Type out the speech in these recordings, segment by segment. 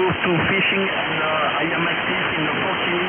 used to fishing, and I am active in the hockey.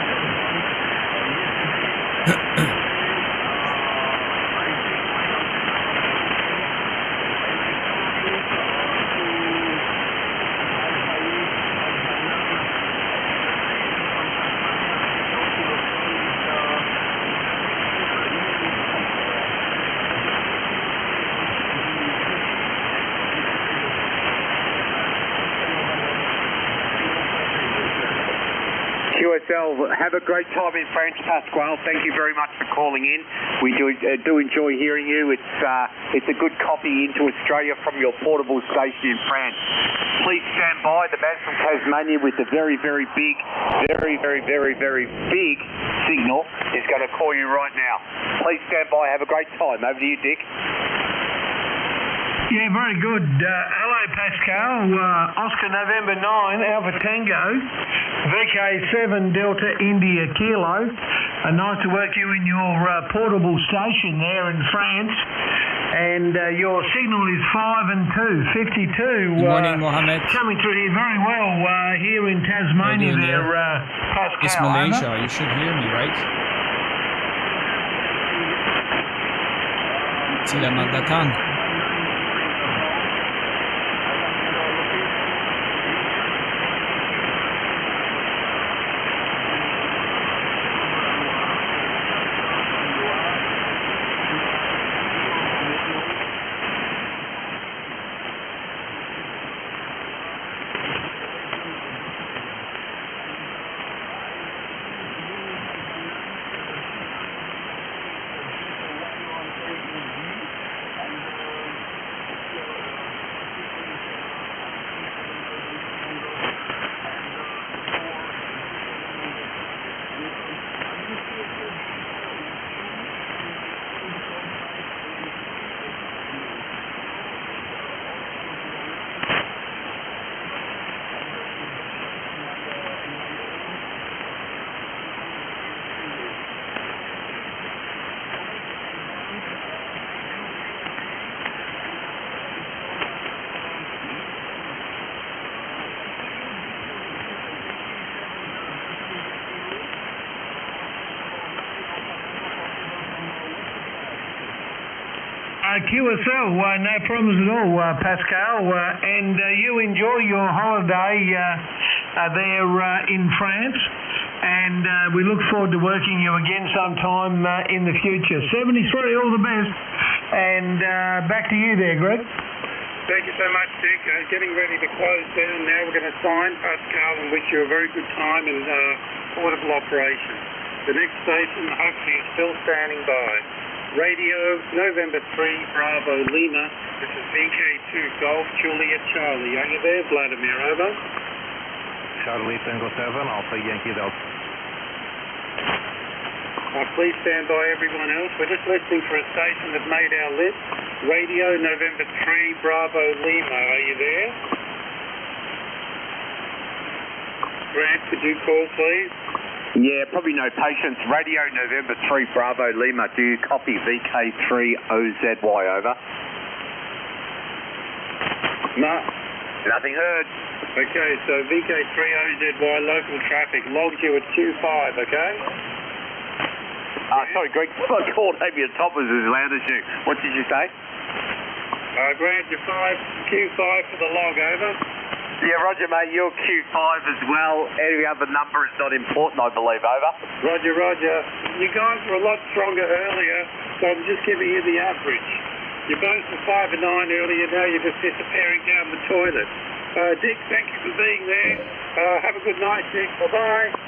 QSL, have a great time in France, Pasquale. Thank you very much for calling in. We do enjoy hearing you. It's a good copy into Australia from your portable station in France. Please stand by. The man from Tasmania with the very, very big signal is going to call you right now. Please stand by. Have a great time. Over to you, Dick. Yeah, very good. Hello, Pascal. Oscar November 9, Alpha Tango, VK7 Delta India Kilo. Nice to work you in your portable station there in France. And your signal is 5 and 2, 52. Good morning, Mohammed. Coming through here very well here in Tasmania there, Pascal. It's Malaysia. You should hear me, right? Selamat datang. QSL, no problems at all, Pascal. And you enjoy your holiday there in France. And we look forward to working you again sometime in the future. 73, all the best. And back to you there, Greg. Thank you so much, Dick. Getting ready to close down now. We're going to sign, Pascal, and wish you a very good time in portable operation. The next station, hopefully, is still standing by. Radio, November 3, Bravo, Lima. This is VK2 Golf, Juliet Charlie. Are you there, Vladimir? Over. Charlie Tango 7, Alpha Yankee Delta. Please stand by, everyone else. We're just listening for a station that made our list. Radio, November 3, Bravo, Lima. Are you there? Grant, could you call, please? Yeah, probably no patience. Radio November 3 Bravo Lima. Do you copy VK3 OZY? Over. No. Nothing heard. Okay, so VK3 OZY local traffic logged you at Q5, okay? Sorry, Greg. I called maybe the top was as loud as you. What did you say? Grant, you're Q5 for the log, over. Yeah, Roger, mate, you're Q5 as well. Any other number is not important, I believe, over. Roger, Roger. You guys were a lot stronger earlier, so I'm just giving you the average. You both were 5 and 9 earlier, now you're just disappearing down the toilet. Dick, thank you for being there. Have a good night, Dick. Bye-bye.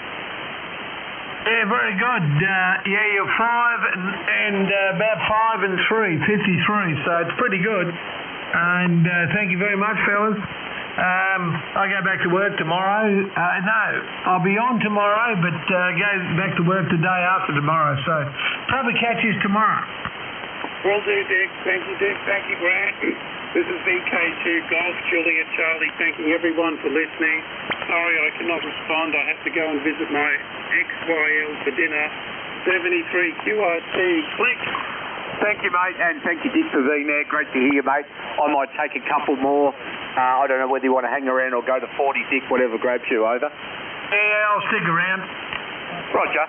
Yeah, very good. Yeah, you're 5 and about 5 and 3, 53, so it's pretty good. And thank you very much, fellas. I go back to work tomorrow. No, I'll be on tomorrow, but go back to work the day after tomorrow. So probably catch you tomorrow. Will do, Dick. Thank you, Dick. Thank you, Grant. This is VK2 Golf, Juliet Charlie, thanking everyone for listening. Sorry I cannot respond. I have to go and visit my XYL for dinner. 73 QRT. Click. Thank you, mate, and thank you, Dick, for being there. Great to hear you, mate. I might take a couple more. I don't know whether you want to hang around or go to 40, Dick, whatever grabs you, over. Yeah, I'll stick around. Roger.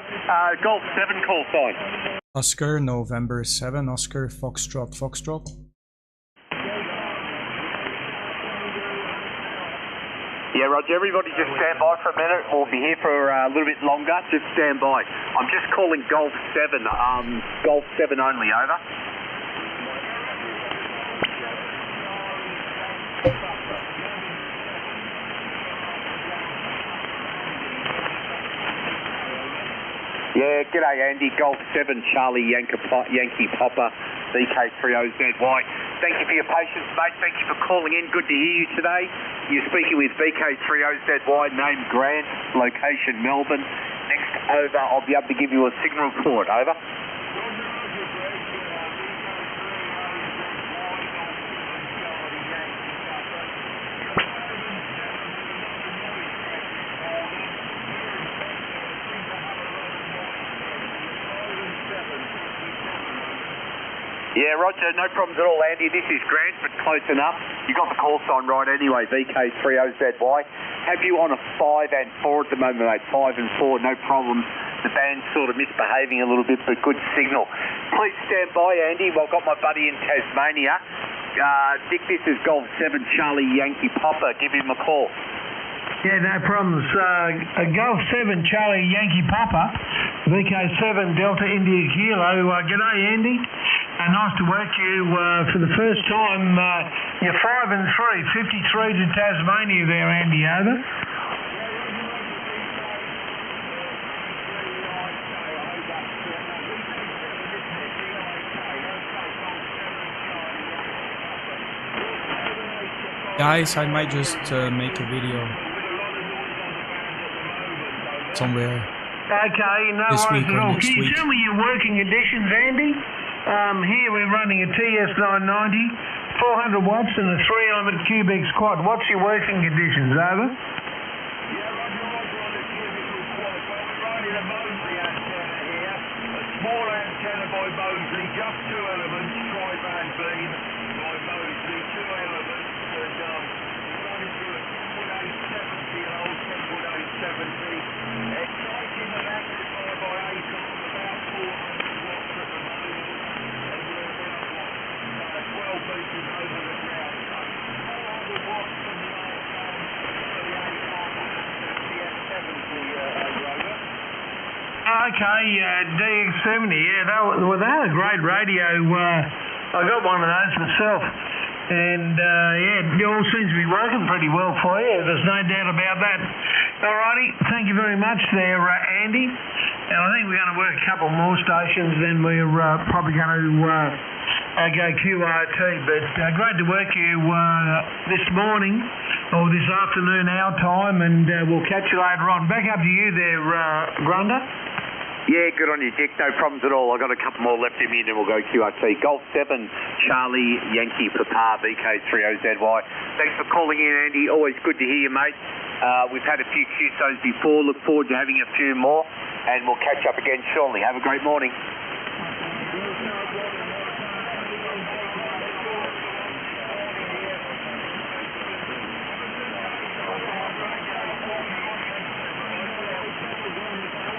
Golf 7 call sign. Oscar, November 7, Oscar, Foxtrot, Foxtrot. Yeah, Roger, everybody just stand by for a minute. We'll be here for a little bit longer. Just stand by. I'm just calling Golf 7. Golf 7 only, over. Yeah, g'day Andy, Golf 7, Charlie Yankee Popper, VK30ZY. Thank you for your patience, mate. Thank you for calling in. Good to hear you today. You're speaking with VK30ZY, name Grant, location Melbourne. Next over, I'll be able to give you a signal report. Over. Yeah, Roger, no problems at all, Andy. This is Grant, but close enough. You got the call sign right anyway, VK30ZY. Have you on a 5 and 4 at the moment, mate? 5 and 4, no problems. The band's sort of misbehaving a little bit, but good signal. Please stand by, Andy. I've got my buddy in Tasmania. Dick, this is Golf 7, Charlie Yankee Popper. Give him a call. Yeah, no problems. Golf 7, Charlie Yankee Papa, VK7 Delta India Kilo. G'day, Andy. Nice to work you for the first time. You're 5 and 3, 53 to Tasmania there, Andy, over. Guys, I might just make a video somewhere. Okay, no this worries week at or all. next Can you week. tell me your working conditions, Andy? Here we're running a TS990, 400 watts and a 3-element cubic quad. What's your working conditions, over? Small antenna by Mosley, just 2 elements, tri-band beam by Mosley, 2 elements, and running through a 10.870 and old 10.870. Exciting and amplified by Acon, about 400 watts at the moment, and we're about 12 metres over the ground. 400 watts from the last time for the Acon DX70 rover. Okay, DX70, yeah, they had a great radio. I got one of those myself. And, yeah, it all seems to be working pretty well for you. There's no doubt about that. Alrighty, thank you very much there, Andy. And I think we're going to work a couple more stations, then we're probably going to go QRT. But great to work you this morning, or this afternoon our time, and we'll catch you later on. Back up to you there, Grunder. Yeah, good on you, Dick. No problems at all. I've got a couple more left in me and then we'll go QRT. Golf 7, Charlie Yankee Papa, VK30ZY. Thanks for calling in, Andy. Always good to hear you, mate. We've had a few QSOs before. Look forward to having a few more, and we'll catch up again shortly. Have a great morning.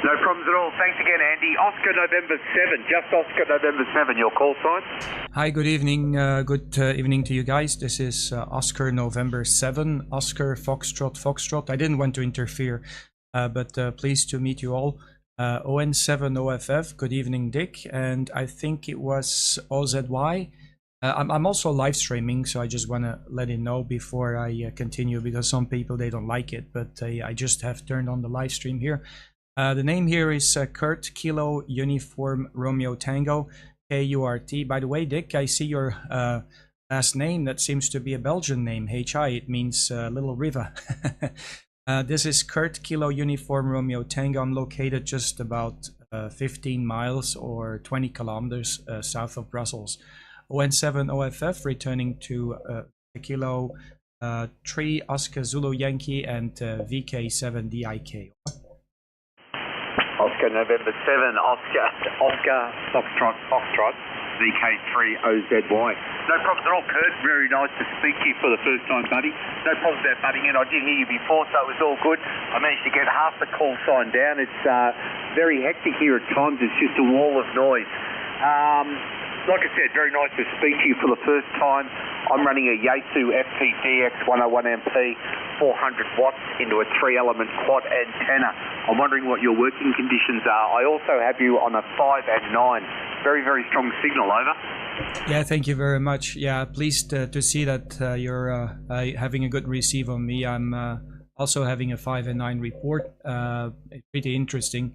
No problems at all. Thanks again, Andy. Oscar November 7, just Oscar November 7, your call sign. Hi, good evening. Good evening to you guys. This is Oscar November 7, Oscar Foxtrot, Foxtrot. I didn't want to interfere, but pleased to meet you all. ON7 OFF, good evening, Dick. And I think it was OZY. I'm also live streaming, so I just want to let you know before I continue, because some people, they don't like it, but I just have turned on the live stream here. The name here is Kurt Kilo Uniform Romeo Tango, KURT. By the way, Dick, I see your last name. That seems to be a Belgian name, HI. It means Little River. This is Kurt Kilo Uniform Romeo Tango. I'm located just about 15 miles or 20 kilometers south of Brussels. ON7 OFF, returning to Kilo 3 Oscar Zulu Yankee and VK7 DIK. Oscar November 7, Oscar Foxtrot. VK3OZY. No problems at all, Kurt. Very nice to speak to you for the first time, buddy. No problems about butting in. I did hear you before, so it was all good. I managed to get half the call sign down. It's very hectic here at times. It's just a wall of noise. Like I said, very nice to speak to you for the first time. I'm running a Yaesu FPDX 101MP 400 watts into a 3-element quad antenna. I'm wondering what your working conditions are. I also have you on a 5 and 9. Very, very strong signal, over. Yeah, thank you very much. Yeah, pleased to see that you're having a good receive on me. I'm also having a 5 and 9 report. Pretty interesting.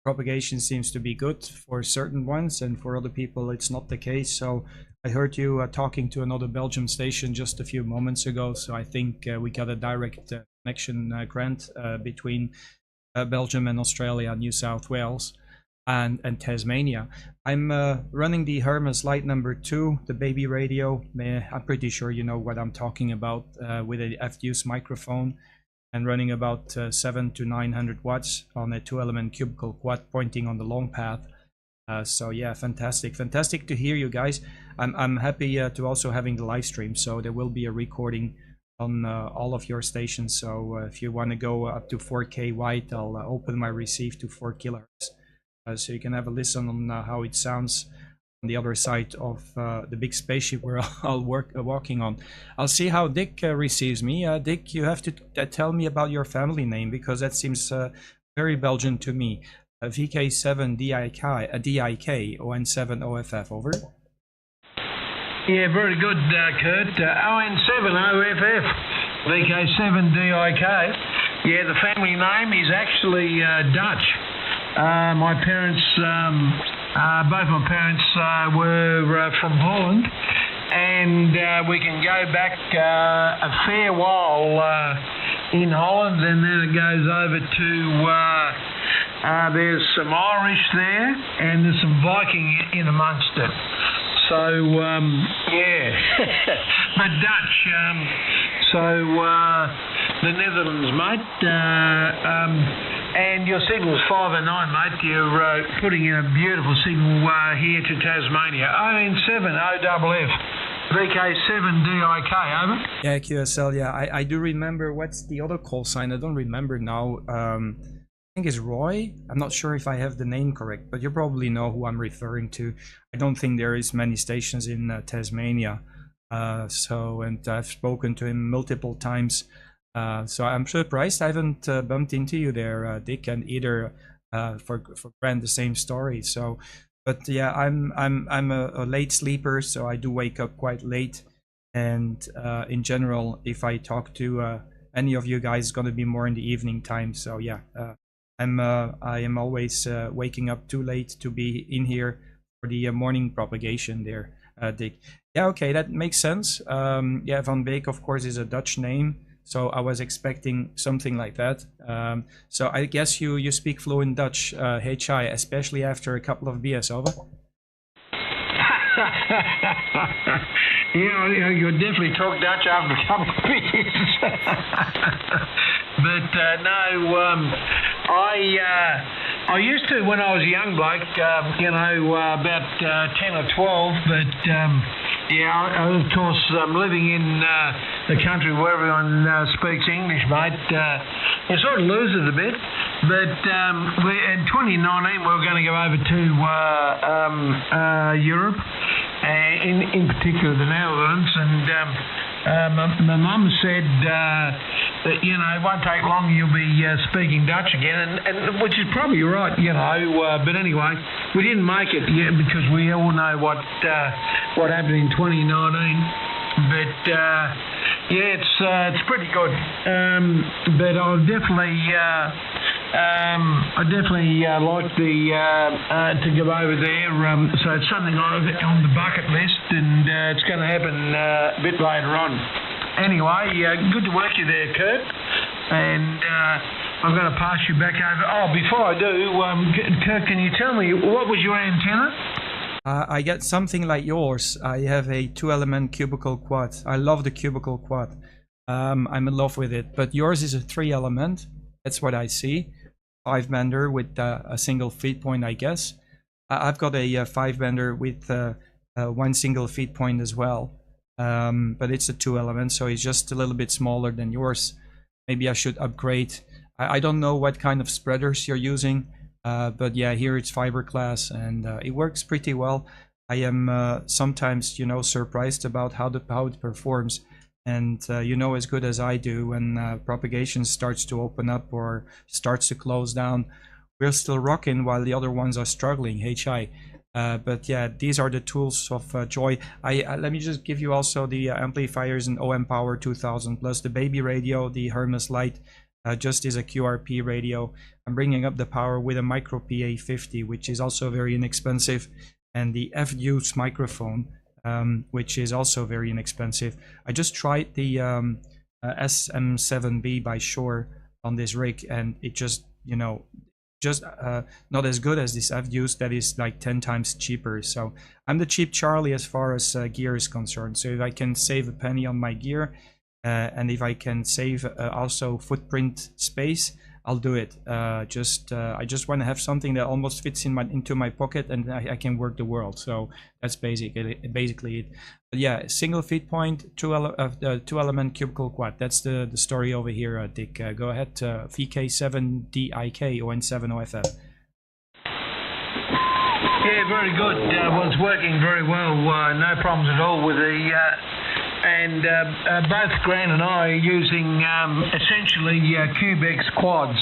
Propagation seems to be good for certain ones, and for other people it's not the case. So I heard you talking to another Belgium station just a few moments ago, so I think we got a direct connection grant between Belgium and Australia, New South Wales and Tasmania. I'm running the Hermes Lite number 2, the baby radio. I'm pretty sure you know what I'm talking about, with a FU's microphone, and running about 700 to 900 watts on a 2-element cubical quad pointing on the long path. So yeah, fantastic to hear you guys. I'm happy to also having the live stream, so there will be a recording on all of your stations. So if you want to go up to 4K wide, I'll open my receive to 4 kilohertz, so you can have a listen on how it sounds on the other side of the big spaceship we're all walking on. I'll see how Dick receives me. Dick, you have to tell me about your family name, because that seems very Belgian to me. VK7DIK ON7OFF, over. Yeah, very good, Kurt. ON7OFF, VK7DIK. Yeah, the family name is actually Dutch. My parents, both my parents were from Holland, and we can go back a fair while in Holland, and then it goes over to there's some Irish there, and there's some Viking in amongst it. So yeah, but Dutch. The Netherlands, mate. And your signal's 5 and 9, mate. You're putting in a beautiful signal here to Tasmania. ON7OFF, VK7DIK, over. Yeah, QSL, yeah. I do remember, what's the other call sign? I don't remember now. I think it's Roy. I'm not sure if I have the name correct, but you probably know who I'm referring to. I don't think there is many stations in Tasmania. And I've spoken to him multiple times. So I'm surprised I haven't bumped into you there, Dick, and either for Brand the same story. So, but yeah, I'm a late sleeper, so I do wake up quite late. And in general, if I talk to any of you guys, it's gonna be more in the evening time. So yeah, I am always waking up too late to be in here for the morning propagation there, Dick. Yeah, okay, that makes sense. Yeah, Van Beek, of course, is a Dutch name. So I was expecting something like that. So I guess you speak fluent Dutch, HI, especially after a couple of beers, over? Yeah, you definitely talk Dutch after a couple of beers. But no, I used to when I was a young bloke, about 10 or 12, but yeah, of course, living in the country where everyone speaks English, mate, you sort of lose it a bit. But in 2019, we were going to go over to Europe, in particular the Netherlands, and my mum said that, it won't take long, you'll be speaking Dutch again, and which is probably right, but anyway, we didn't make it yet because we all know what happened in 2019, but yeah, it's pretty good, but I'll definitely like to go over there, so it's something on the bucket list, and it's going to happen a bit later on. Anyway, good to work you there, Kurt, and I'm going to pass you back over. Oh, before I do, Kurt, can you tell me, what was your antenna? I get something like yours. I have a 2-element cubical quad. I love the cubical quad. I'm in love with it, but yours is a 3-element. That's what I see. 5-bender with a single feed point, I guess. I've got a 5-bender with one single feed point as well. But it's a 2 element, so it's just a little bit smaller than yours. Maybe I should upgrade. I don't know what kind of spreaders you're using, but yeah, here it's fiberglass, and it works pretty well. I am sometimes, you know, surprised about how it performs. And you know as good as I do, when propagation starts to open up or starts to close down, we're still rocking while the other ones are struggling. HI. But yeah, these are the tools of joy. Let me just give you also the amplifiers and OM Power 2000 plus the baby radio, the Hermes Lite, just is a QRP radio. I'm bringing up the power with a micro PA50, which is also very inexpensive, and the F-Deuce microphone, which is also very inexpensive. I just tried the SM7B by Shure on this rig, and it just, you know, just not as good as this F-Deuce that is like 10 times cheaper. So I'm the cheap Charlie as far as gear is concerned. So if I can save a penny on my gear, and if I can save also footprint space, I'll do it. I just want to have something that almost fits into my pocket, and I can work the world. So that's basically it. But yeah, single feed point, two element cubicle quad. That's the story over here, Dick. Go ahead. VK7DIK ON7OFF. Yeah, very good. Well, it's working very well. No problems at all with the. And both Grant and I are using essentially Cubex quads.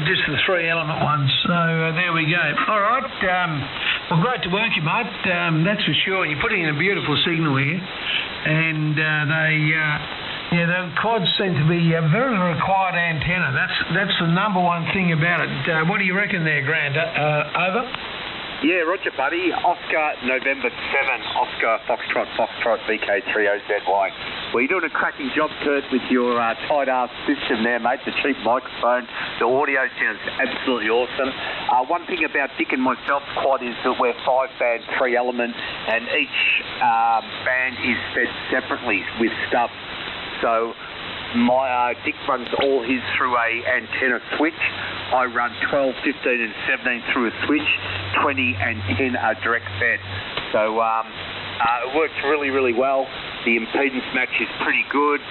Just the 3 element ones. So there we go. All right. Well, great to work you, mate. That's for sure. You're putting in a beautiful signal here. And the quads seem to be a very, very quiet antenna. That's the number one thing about it. What do you reckon there, Grant? Over? Yeah, roger, buddy. Oscar, November 7, Oscar, Foxtrot, VK30ZY. Well, you're doing a cracking job, Kurt, with your tight-ass system there, mate, the cheap microphone. The audio sounds absolutely awesome. One thing about Dick and myself's quad is that we're 5-band, 3 element, and each band is fed separately with stuff. So my Dick runs all his through a antenna switch. I run 12, 15 and 17 through a switch. 20 and 10 are direct fed. So it works really, really well. The impedance match is pretty good.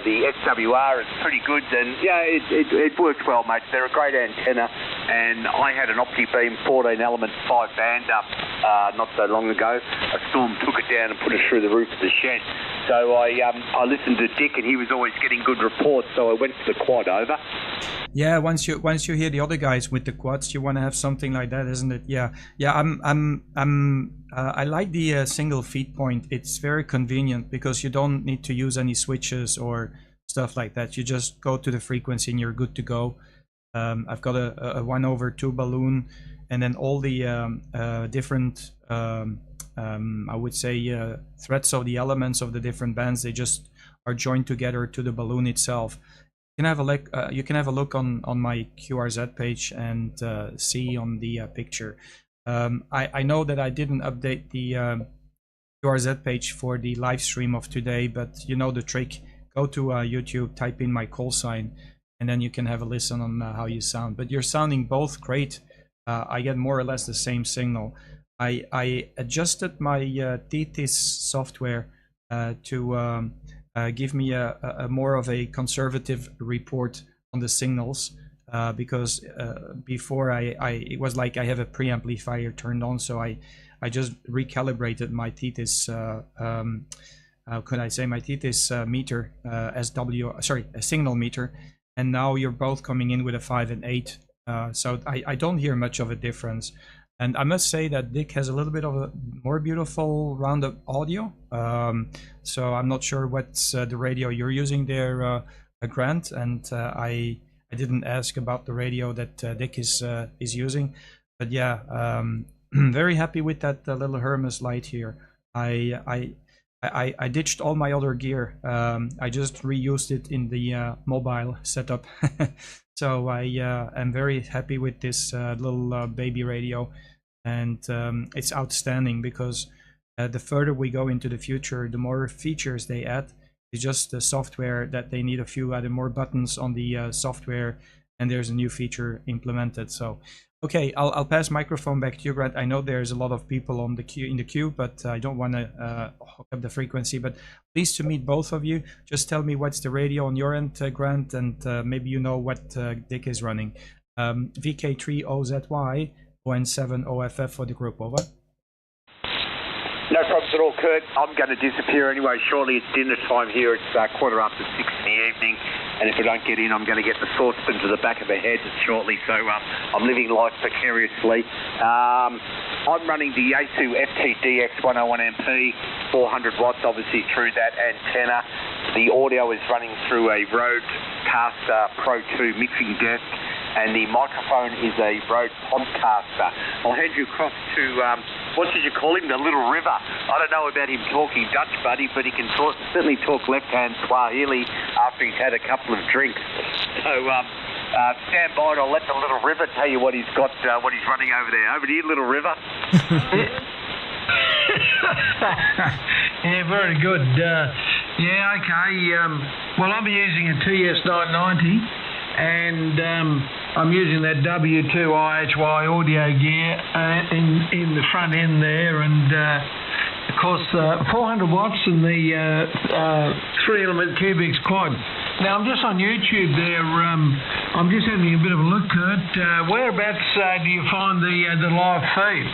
The SWR is pretty good, and yeah, it works well, mate. They're a great antenna, and I had an OptiBeam 14 element 5-band up not so long ago. A storm took it down and put it through the roof of the shed. So I listened to Dick, and he was always getting good reports, so I went to the quad. Over. Yeah, once you hear the other guys with the quads, you want to have something like that, isn't it? Yeah. I like the single feed point. It's very convenient because you don't need to use any switches or stuff like that. You just go to the frequency and you're good to go. I've got a 1/2 balloon, and then all the different I would say threads of the elements of the different bands, they just are joined together to the balloon itself. You can have a look on my QRZ page and see on the picture. I know that I didn't update the QRZ page for the live stream of today, but you know the trick. Go to YouTube, type in my call sign, and then you can have a listen on how you sound. But you're sounding both great. I get more or less the same signal. I adjusted my TTIS software to give me a more of a conservative report on the signals, because before it was like I have a preamplifier turned on, so I just recalibrated my TTIS how could I say, my TTIS meter, a signal meter, and now you're both coming in with a 5 and 8, so I don't hear much of a difference. And I must say that Dick has a little bit of a more beautiful round-up audio. So I'm not sure what's the radio you're using there, Grant. And I didn't ask about the radio that Dick is using. But yeah, very happy with that little Hermes Lite here. I ditched all my other gear. I just reused it in the mobile setup. So I am very happy with this little baby radio. And it's outstanding because the further we go into the future, the more features they add. It's just the software that they need a few added more buttons on the software, and there's a new feature implemented. So Okay, I'll pass microphone back to you, Grant. I know there's a lot of people on the queue, but I don't want to hook up the frequency. But pleased to meet both of you. Just tell me what's the radio on your end, Grant, and maybe you know what Dick is running. VK3OZY, ON7OFF for the group, over. No problems at all, Kurt. I'm going to disappear anyway shortly. It's dinner time here. It's 6:15 in the evening. And if I don't get in, I'm going to get the saucepan to the back of the head shortly. So I'm living life vicariously. I'm running the A2 FTDX 101MP, 400 watts, obviously through that antenna. The audio is running through a Rodecaster Pro 2 mixing desk, and the microphone is a Rode Podcaster. I'll hand you across to, what did you call him, the Little River. I don't know about him talking Dutch, buddy, but he can certainly talk left-hand Swahili after he's had a couple of drinks. So stand by and I'll let the Little River tell you what he's got, what he's running over there. Over to you, Little River. Yeah, very good. Yeah, okay. Well, I'm using a TS990, and I'm using that W2 IHY audio gear in the front end there, and of course 400 watts and the 3-element Cubics quad. Now I'm just on YouTube there. I'm just having a bit of a look, Kurt. Whereabouts do you find the live feed?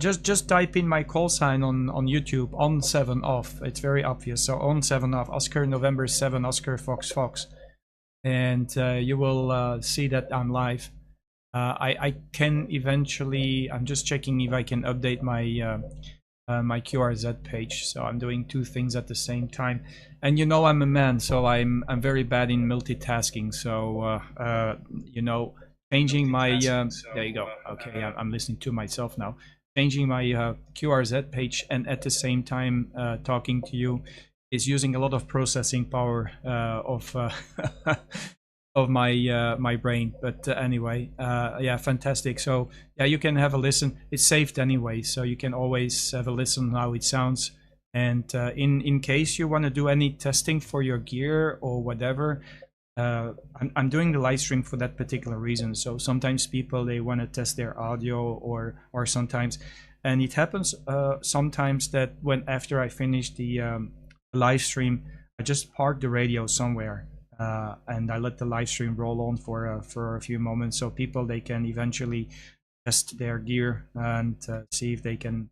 Just type in my call sign on YouTube, on 7 off. It's very obvious. So on 7 off, Oscar November 7, Oscar Fox Fox. And you will see that I'm live. I can eventually, I'm just checking if I can update my my QRZ page. So I'm doing two things at the same time. And you know I'm a man, so I'm very bad in multitasking. So you know, changing my there you go. Okay, I'm listening to myself now. Changing my QRZ page and at the same time talking to you is using a lot of processing power of of my brain. But anyway, yeah, fantastic. So yeah, you can have a listen. It's saved anyway, so you can always have a listen how it sounds. And in case you want to do any testing for your gear or whatever, I'm doing the live stream for that particular reason. So sometimes people, they want to test their audio or sometimes, and it happens sometimes that when after I finish the live stream, I just park the radio somewhere and I let the live stream roll on for a few moments, so people, they can eventually test their gear and see if they can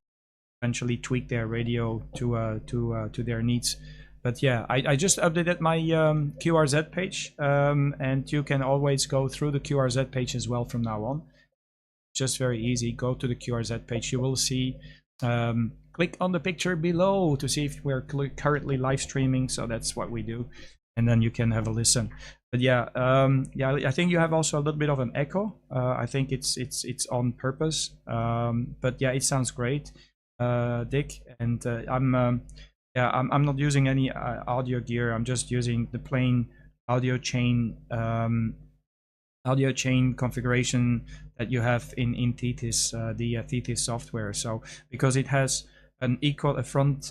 eventually tweak their radio to their needs. But yeah, I just updated my QRZ page, and you can always go through the QRZ page as well from now on. Just very easy. Go to the QRZ page. You will see, click on the picture below to see if we're currently live streaming. So that's what we do, and then you can have a listen. But yeah, yeah, I think you have also a little bit of an echo. I think it's on purpose. But yeah, it sounds great, Dick, and yeah, I'm not using any audio gear. I'm just using the plain audio chain configuration that you have in Thetis, the Thetis software. So because it has a front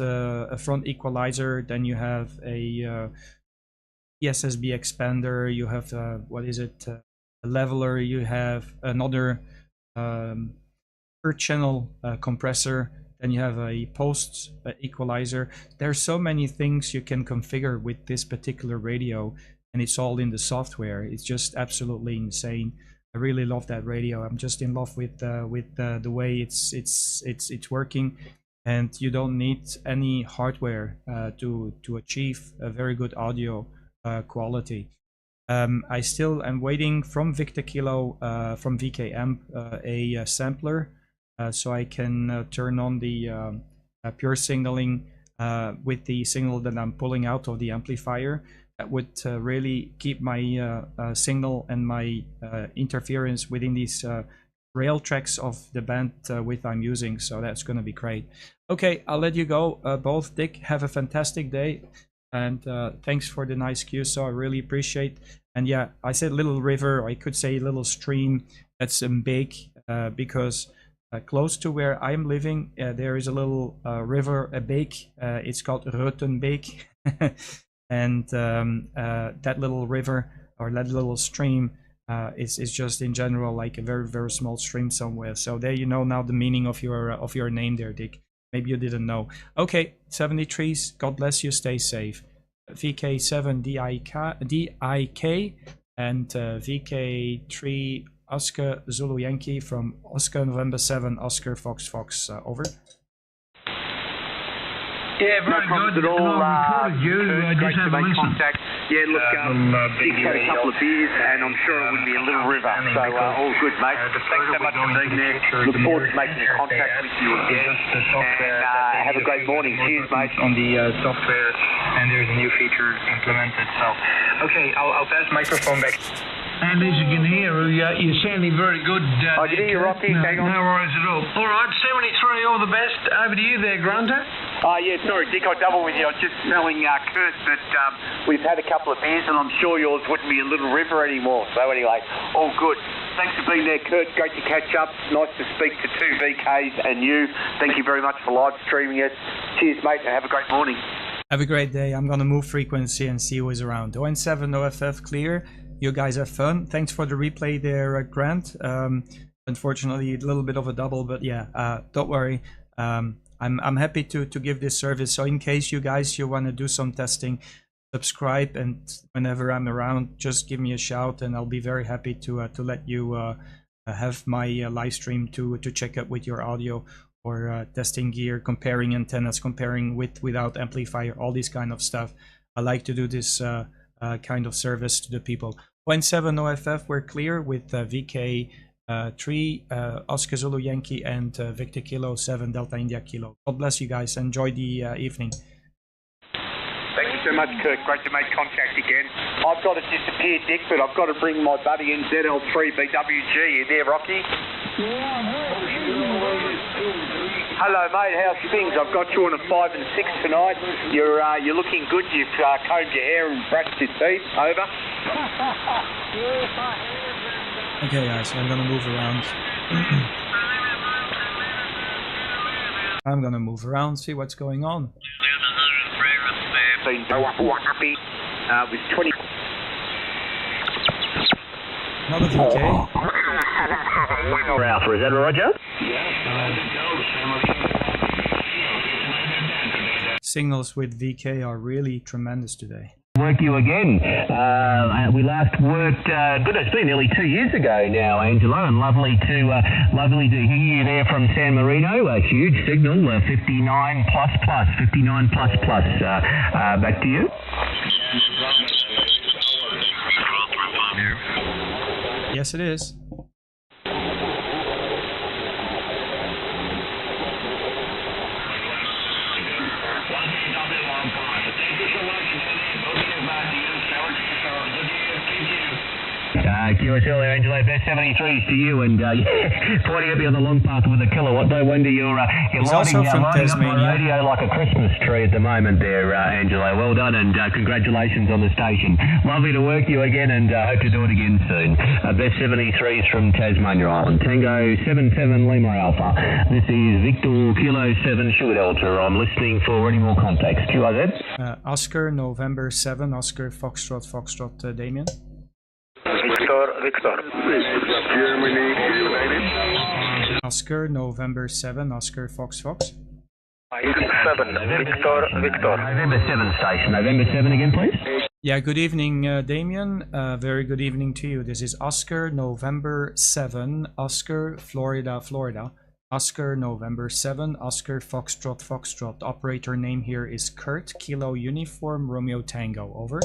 equalizer, then you have a ESSB expander, you have what is it, a leveler, you have another per channel compressor. Then you have a post equalizer. There's so many things you can configure with this particular radio, and it's all in the software. It's just absolutely insane. I really love that radio. I'm just in love with the way it's working, and you don't need any hardware to achieve a very good audio quality. I still am waiting from Victor Kilo from VKM a sampler. So I can turn on the pure signaling with the signal that I'm pulling out of the amplifier. That would really keep my signal and my interference within these rail tracks of the bandwidth I'm using. So that's going to be great. Okay, I'll let you go. Both, Dick, have a fantastic day. And thanks for the nice cue. So I really appreciate. And yeah, I said little river. I could say little stream. That's big because close to where I'm living, there is a little river, a beek. It's called Rutenbeek, and that little river or that little stream It's just in general like a very, very small stream somewhere. So there you know now the meaning of your name there, Dick. Maybe you didn't know. Okay, 73s, God bless you, stay safe. VK7 DIK and VK3 Oscar Zulu Yankee from Oscar November 7 Oscar Fox Fox, over. Yeah, very good. At all. Recorded you. Great Just to have a make listen. contact. Yeah, look, Dick's had a couple of beers, and I'm sure it would be a little river. So all good, mate. Thanks so much for being there. Look forward to making contact with you again. And have a great morning. Cheers, mate. On the software, and there's a new feature implemented. So, okay, I'll pass microphone back. And as you can hear, you're sounding very good. I can hear you, Rocky. Hang on. No worries at all. All right, 73, all the best. Over to you there, Grunter. Yeah, sorry, Dick, I double with you. I was just telling Kurt that we've had a couple of beers, and I'm sure yours wouldn't be a little river anymore. So anyway, all good. Thanks for being there, Kurt. Great to catch up. Nice to speak to two VKs and you. Thank you very much for live streaming it. Cheers, mate, and have a great morning. Have a great day. I'm gonna move frequency and see who is around. ON7 OFF clear. You guys have fun. Thanks for the replay there, Grant. Unfortunately, a little bit of a double, but yeah, don't worry. I'm happy to give this service. So in case you want to do some testing, subscribe, and whenever I'm around, just give me a shout, and I'll be very happy to let you have my live stream to check out with your audio or testing gear, comparing antennas, comparing with without amplifier, all this kind of stuff. I like to do this kind of service to the people. 0.7 OFF, we're clear with VK 3 Oscar Zulu Yankee and Victor Kilo 7 Delta India Kilo. God bless you guys. Enjoy the evening. Thank you so much, Kirk. Great to make contact again. I've got to disappear, Dick, but I've got to bring my buddy in ZL3 BWG. You there, Rocky? Hello, mate. How's things? I've got you on a 5 and 6 tonight. You're looking good. You've combed your hair and brushed your teeth. Over. Okay, guys, I'm gonna move around. I'm gonna move around, see what's going on. With 20. Another VK. Alpha, is that Roger? Signals with VK are really tremendous today. Work you again. We last worked, it's been nearly 2 years ago now, Angelo, and lovely to hear you there from San Marino. A huge signal, 59 plus. Back to you. Yes, it is. QSL there, Angelo, best 73s to you, and pointing at me on the long path with a kilowatt. No wonder you're He's lighting, also from lighting up my Tasmania. radio like a Christmas tree at the moment there, Angelo. Well done, and congratulations on the station. Lovely to work you again, and hope to do it again soon. Best 73s from Tasmania Island. Tango 77 Lima Alpha. This is Victor Kilo 7 Sugar Delta. I'm listening for any more contacts. QIZ. Oscar November 7 Oscar Foxtrot Damien. Victor. Germany, United. Oscar November 7 Oscar Fox. 7, Victor. November 7 station. November 7 again, please. Yeah, good evening, Damien. Very good evening to you. This is Oscar November 7 Oscar Florida. Oscar November 7 Oscar Foxtrot. Operator name here is Kurt Kilo Uniform Romeo Tango. Over.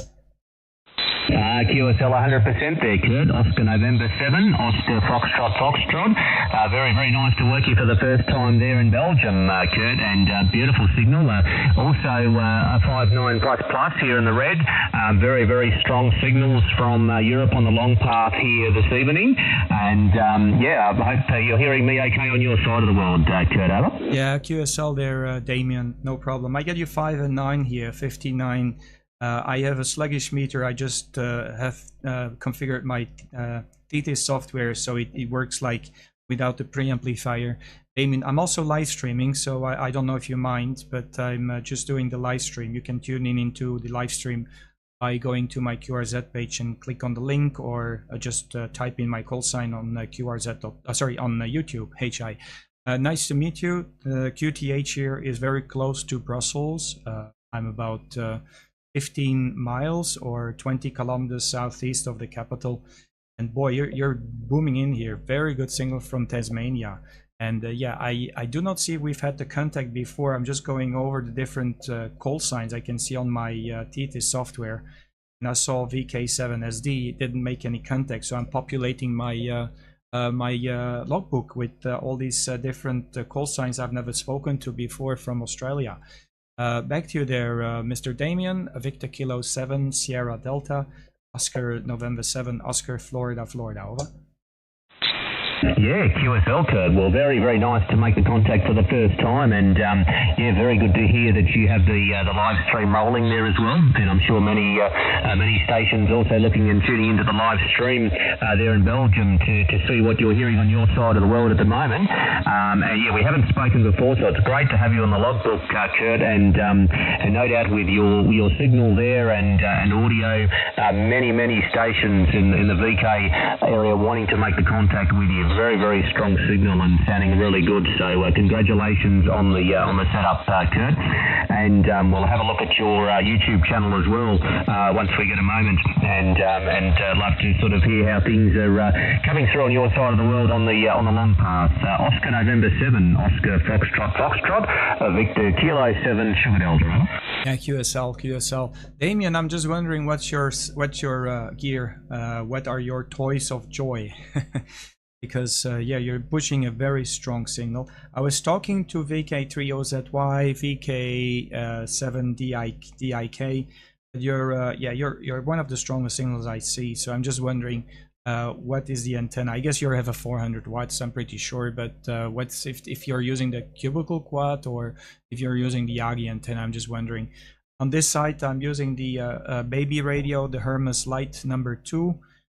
QSL 100% there, Kurt. Oscar November 7, Oscar Foxtrot. Very, very nice to work here for the first time there in Belgium, Kurt, and beautiful signal. Also a 59 plus here in the red. Very, very strong signals from Europe on the long path here this evening. And I hope you're hearing me okay on your side of the world, Kurt. Over. Yeah, QSL there, Damien. No problem. I get you 5 and 9 here, 59. I have a sluggish meter. I just have configured my TT software so it works like without the preamplifier. Damien, I'm also live streaming, so I don't know if you mind, but I'm just doing the live stream. You can tune in into the live stream by going to my QRZ page and click on the link, or just type in my call sign on QRZ. On YouTube. HI. Nice to meet you. QTH here is very close to Brussels. I'm about 15 miles or 20 kilometers southeast of the capital. And boy, you're booming in here. Very good signal from Tasmania. And yeah, I do not see we've had the contact before. I'm just going over the different call signs I can see on my TTIS software. And I saw VK7SD, it didn't make any contact. So I'm populating my logbook with all these different call signs I've never spoken to before from Australia. Back to you there, Mr. Damien. Victor Kilo 7, Sierra Delta, Oscar November 7, Oscar Florida, Florida, over. Yeah, QSL code. Well, very, very nice to make the contact for the first time, and yeah, very good to hear that you have the live stream rolling there as well. And I'm sure many stations also looking and tuning into the live stream there in Belgium to see what you're hearing on your side of the world at the moment. And yeah, we haven't spoken before, so it's great to have you on the logbook, Kurt, and no doubt with your signal there and audio, many stations in the VK area wanting to make the contact with you. Very, very strong signal and sounding really good. So congratulations on the setup, Kurt. And we'll have a look at your YouTube channel as well once we get a moment, and love to sort of hear how things are coming through on your side of the world on the long path. Oscar November 7, Oscar Foxtrot, Victor Kilo 7, Sugar Delta. Yeah, QSL. Damien, I'm just wondering what's your gear? What are your toys of joy? Because yeah, you're pushing a very strong signal. I was talking to VK30ZY, VK7DIK. You're one of the strongest signals I see. So I'm just wondering, what is the antenna? I guess you have a 400 watts. I'm pretty sure. But what's if you're using the cubicle quad or if you're using the Yagi antenna? I'm just wondering. On this side, I'm using the baby radio, the Hermes Lite #2.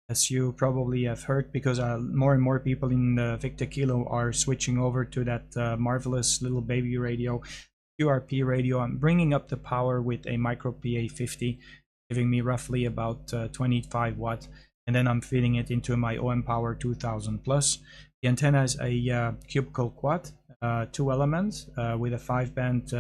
As you probably have heard, because more and more people in Victor Kilo are switching over to that marvelous little baby radio, QRP radio. I'm bringing up the power with a micro PA50, giving me roughly about 25 watt, and then I'm feeding it into my OM Power 2000 plus. The antenna is a cubicle quad, 2 elements with a 5-band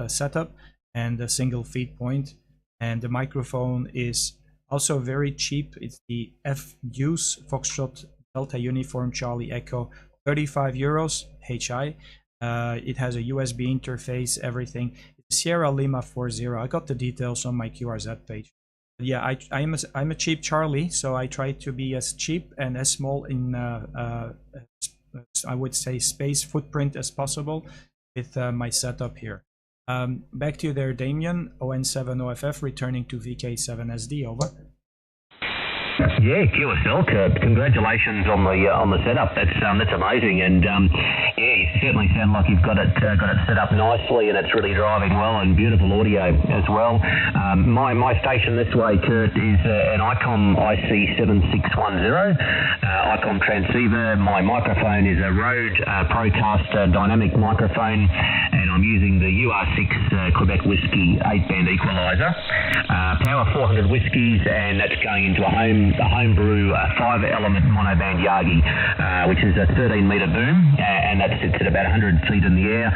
setup and a single feed point, and the microphone is also very cheap. It's the F-Deuce Foxtrot Delta Uniform Charlie Echo, 35 euros HI. It has a USB interface, everything. It's Sierra Lima 40. I got the details on my QRZ page. But yeah, I'm a cheap Charlie, so I try to be as cheap and as small in I would say space footprint as possible with my setup here. Back to you there, Damien. ON7OFF returning to VK7SD, over. Yeah, QSL, Kurt. Congratulations on the setup. That's amazing, and yeah, you certainly sound like you've got it set up nicely, and it's really driving well, and beautiful audio as well. My station this way, Kurt, is an ICOM IC7610 ICOM transceiver. My microphone is a Rode Procaster dynamic microphone, and I'm using the UR6 Quebec Whiskey 8-band equalizer. Power 400 whiskies, and that's going into a homebrew 5-element monoband Yagi, which is a 13-meter boom, and that sits at about 100 feet in the air.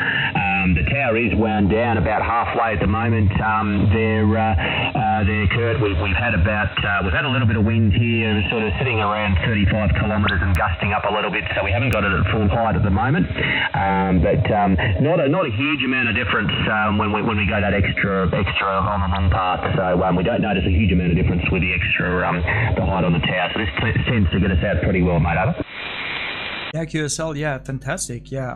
The tower is wound down about halfway at the moment. There, Kurt, we've had a little bit of wind here, sort of sitting around 35 kilometres and gusting up a little bit, so we haven't got it at full height at the moment. But not a huge amount of difference when we go that extra on the long path. So we don't notice a huge amount of difference with the extra the height on the tower. So this tends to get us out pretty well, mate. Over. Yeah, QSL, yeah, fantastic. Yeah,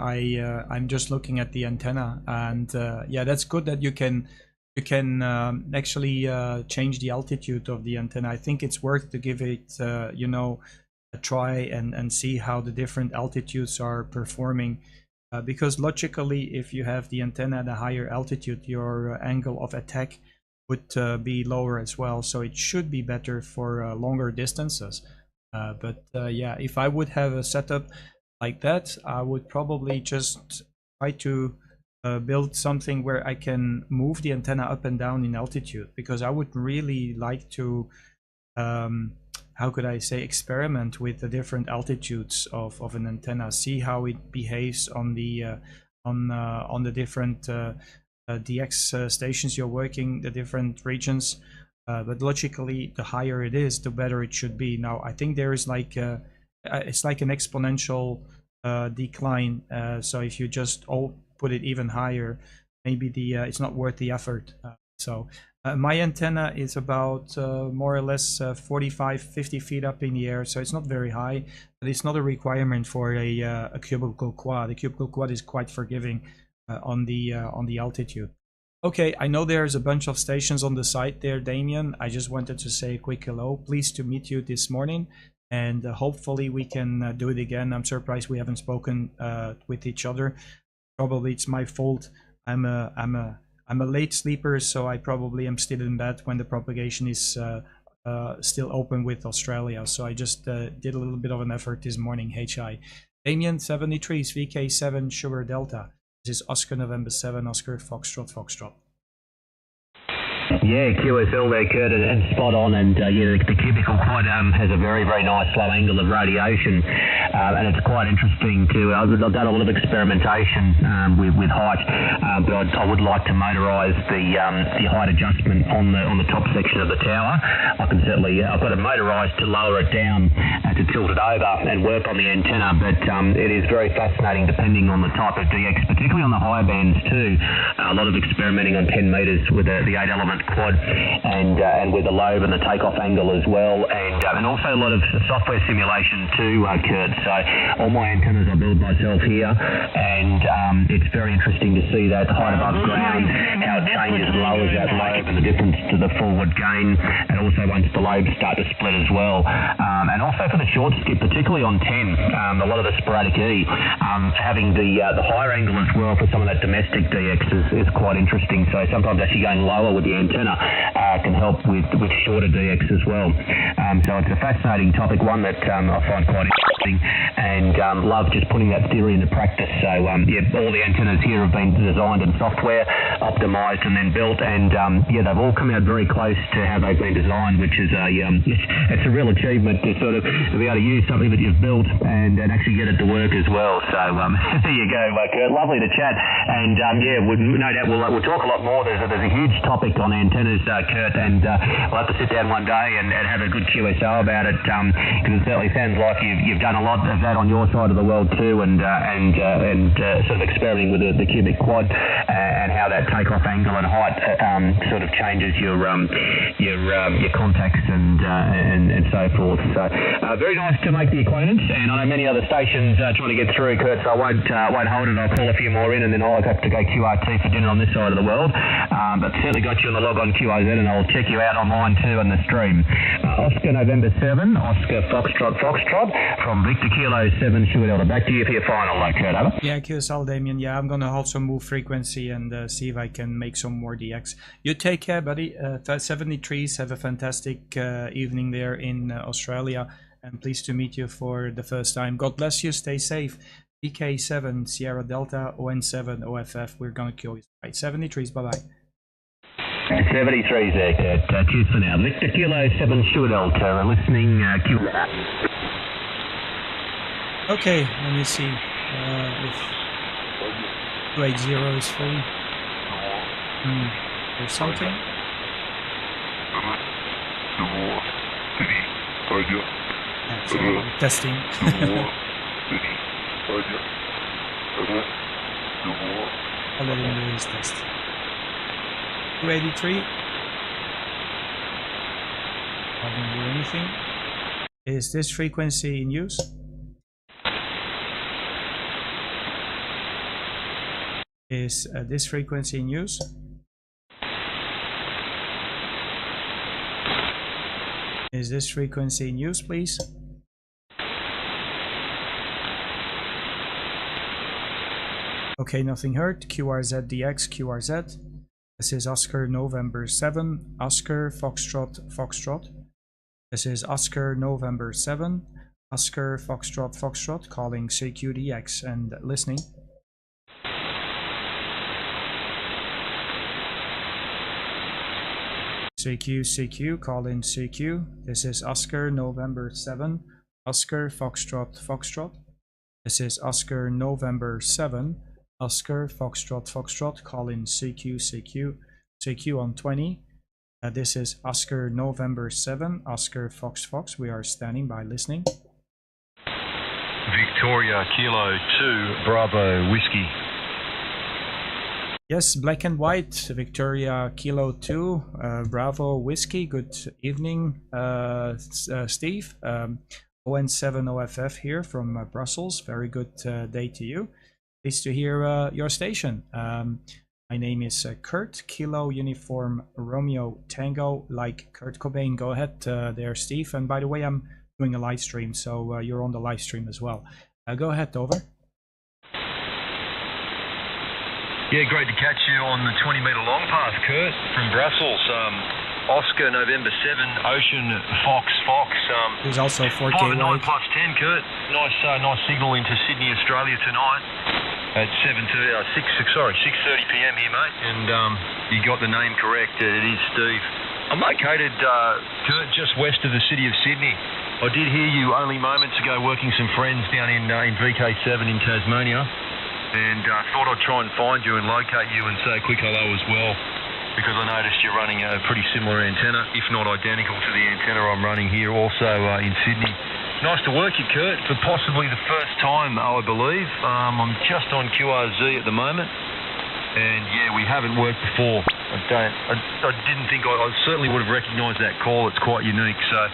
I'm just looking at the antenna, and yeah, that's good that you can actually change the altitude of the antenna. I think it's worth to give it you know, a try and see how the different altitudes are performing, because logically, if you have the antenna at a higher altitude, your angle of attack would be lower as well, so it should be better for longer distances. But yeah, if I would have a setup like that, I would probably just try to build something where I can move the antenna up and down in altitude, because I would really like to, how could I say, experiment with the different altitudes of an antenna, see how it behaves on the different DX stations you're working, the different regions. But logically, the higher it is, the better it should be. Now, I think there is like it's like an exponential decline. So if you just put it even higher, maybe it's not worth the effort. My antenna is about more or less 45-50 feet up in the air, so it's not very high, but it's not a requirement for a cubical quad. A cubical quad is quite forgiving on the altitude. Okay, I know there's a bunch of stations on the site there, Damien. I just wanted to say a quick hello. Pleased to meet you this morning, and hopefully we can do it again. I'm surprised we haven't spoken with each other. Probably it's my fault. I'm a late sleeper, so I probably am still in bed when the propagation is still open with Australia. So I just did a little bit of an effort this morning. HI. Damien 73s VK7 Sugar Delta. This is Oscar November 7 Oscar Foxtrot Foxtrot. Yeah, QSL there, Kurt, and spot on. And yeah, the cubical quad has a very, very nice low angle of radiation, and it's quite interesting to. I've done a lot of experimentation with height, but I would like to motorise the height adjustment on the top section of the tower. I can certainly. I've got it motorised to lower it down to tilt it over and work on the antenna, but it is very fascinating depending on the type of DX, particularly on the higher bands too. A lot of experimenting on 10 metres with the 8-element quad and with the lobe and the takeoff angle as well, and also a lot of software simulation too, Kurt. So all my antennas I build myself here, and it's very interesting to see that height above ground, how it changes and lowers that lobe and the difference to the forward gain, and also once the lobes start to split as well. And also for the short skip, particularly on 10, a lot of the sporadic E, having the higher angle as well for some of that domestic DX is quite interesting. So sometimes actually going lower with the antenna can help with shorter DX as well. So it's a fascinating topic, one that I find quite interesting, and love just putting that theory into practice. So yeah, all the antennas here have been designed in software, optimized and then built, and yeah, they've all come out very close to how they've been designed, which is it's a real achievement to sort of be able to use something that you've built and actually get it to work as well. So there you go, Kurt. Lovely to chat, and yeah, no doubt we'll talk a lot more. There's a huge topic on antennas, Kurt, and we'll have to sit down one day and have a good QSO about it, because it certainly sounds like you've done a lot of that on your side of the world too, and sort of experimenting with the cubic quad and how that takeoff angle and height sort of changes your contacts and so forth. So very nice to make the acquaintance, and I know many other stations trying to get through, Kurt, so I won't hold it. I'll call a few more in, and then I'll have to go QRT for dinner on this side of the world, but certainly got you on the log on QIZ, and I'll check you out online too on the stream. Oscar November 7 Oscar Foxtrot Foxtrot from Victor Kilo 7 Sugar Delta. Back to you for your final, Kurt. Over. Yeah, QSL Damien. Yeah, I'm gonna also move frequency and see if I can make some more DX. You take care, buddy. 73s, have a fantastic evening there in Australia, and pleased to meet you for the first time. God bless you. Stay safe. PK7 Sierra Delta ON7 OFF. We're gonna kill you. Right, 73s. Bye bye. 73s there, Kurt. Cheers for now. Victor Kilo 7 Sugar Delta. Listening. Okay, let me see if 280 is free. There's something. That's testing. I'll let him do his test. 283. I didn't do anything. Is this frequency in use? Is this frequency in use? Is this frequency in use, please? Okay, nothing heard. QRZ DX, QRZ. This is Oscar November 7, Oscar Foxtrot Foxtrot. This is Oscar November 7, Oscar Foxtrot Foxtrot, calling CQDX and listening. CQ, call in CQ. This is Oscar November 7, Oscar Foxtrot Foxtrot. This is Oscar November 7, Oscar Foxtrot Foxtrot, call in CQ, CQ on 20. This is Oscar November 7, Oscar Fox Fox. We are standing by listening. Victoria Kilo 2 Bravo Whiskey. Yes, black and white, Victoria Kilo 2 Bravo Whiskey. Good evening, Steve. ON7OFF here from Brussels. Very good day to you. Pleased to hear your station. My name is Kurt, Kilo Uniform Romeo Tango, like Kurt Cobain. Go ahead there, Steve. And by the way, I'm doing a live stream, so you're on the live stream as well. Go ahead, over. Yeah, great to catch you on the 20-metre long path, Kurt, from Brussels. Oscar November 7, Ocean Fox Fox. There's also 4K 5 and 9 wide. plus 10, Kurt. Nice signal into Sydney, Australia tonight at 6:30 p.m. here, mate. And you got the name correct. It is Steve. I'm located, Kurt, just west of the city of Sydney. I did hear you only moments ago working some friends down in VK7 in Tasmania, and thought I'd try and find you and locate you and say a quick hello as well, because I noticed you're running a pretty similar antenna, if not identical to the antenna I'm running here also in Sydney. Nice to work you, Kurt, for possibly the first time, I believe. I'm just on QRZ at the moment, and yeah, we haven't worked before. I didn't think I certainly would have recognised that call. It's quite unique, so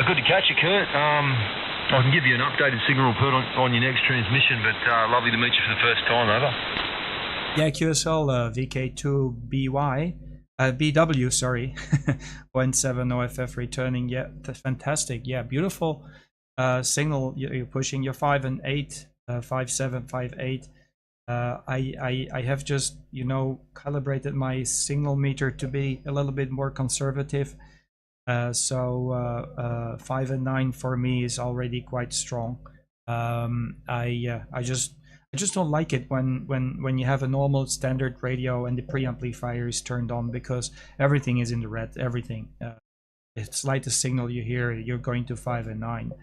good to catch you, Kurt. I can give you an updated signal report on your next transmission, but lovely to meet you for the first time, over. Yeah, QSL VK2BY, BW, sorry, 17 OFF returning. Yeah, fantastic. Yeah, beautiful signal. You're pushing your 5 and 8, 5, 7, 5, 8. I have just, calibrated my signal meter to be a little bit more conservative. So 5 and 9 for me is already quite strong. I just don't like it when you have a normal standard radio and the preamplifier is turned on, because everything is in the red. Everything. The slightest signal you hear, you're going to 5 and 9.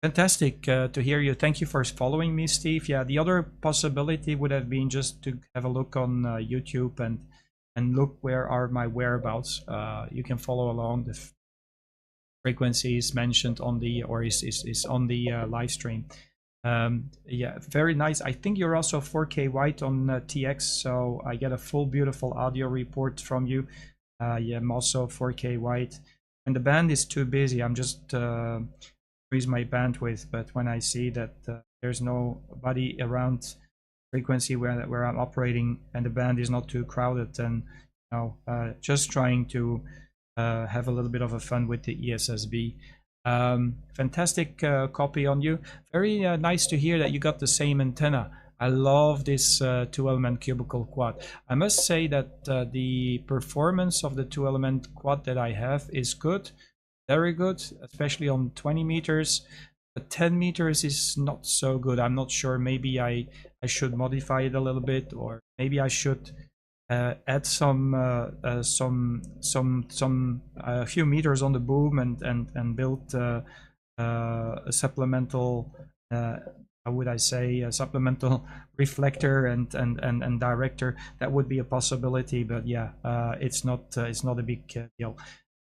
Fantastic to hear you. Thank you for following me, Steve. Yeah, the other possibility would have been just to have a look on YouTube and look where are my whereabouts. You can follow along. The frequency is mentioned on the, or is on the live stream. Yeah, very nice. I think you're also 4K wide on TX, so I get a full beautiful audio report from you. Yeah, I'm also 4K wide, and the band is too busy. I'm just increase my bandwidth, but when I see that there's nobody around frequency where I'm operating and the band is not too crowded, then just trying to have a little bit of a fun with the ESSB. Fantastic copy on you. Very nice to hear that you got the same antenna. I love this 2-element cubicle quad. I must say that the performance of the 2-element quad that I have is good, very good, especially on 20 meters. But 10 meters is not so good. I'm not sure. Maybe I should modify it a little bit, or maybe I should add some a few meters on the boom and build a supplemental. How would I say, a supplemental reflector and director. That would be a possibility, but yeah, it's not a big deal.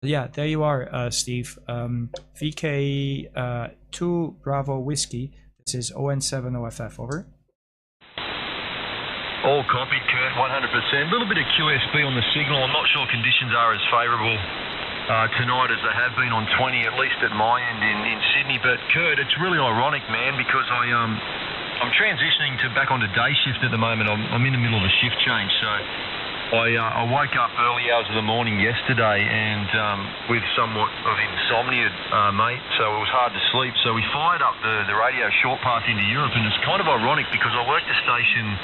Yeah, there you are, Steve. VK2 Bravo Whiskey. This is ON7OFF, over. All copied, Kurt, 100%. A little bit of QSB on the signal. I'm not sure conditions are as favourable tonight as they have been on 20, at least at my end in Sydney. But Kurt, it's really ironic, man, because I'm transitioning back onto day shift at the moment. I'm in the middle of a shift change, so I woke up early hours of the morning yesterday and with somewhat of insomnia, mate, so it was hard to sleep. So we fired up the radio short path into Europe, and it's kind of ironic because I worked the station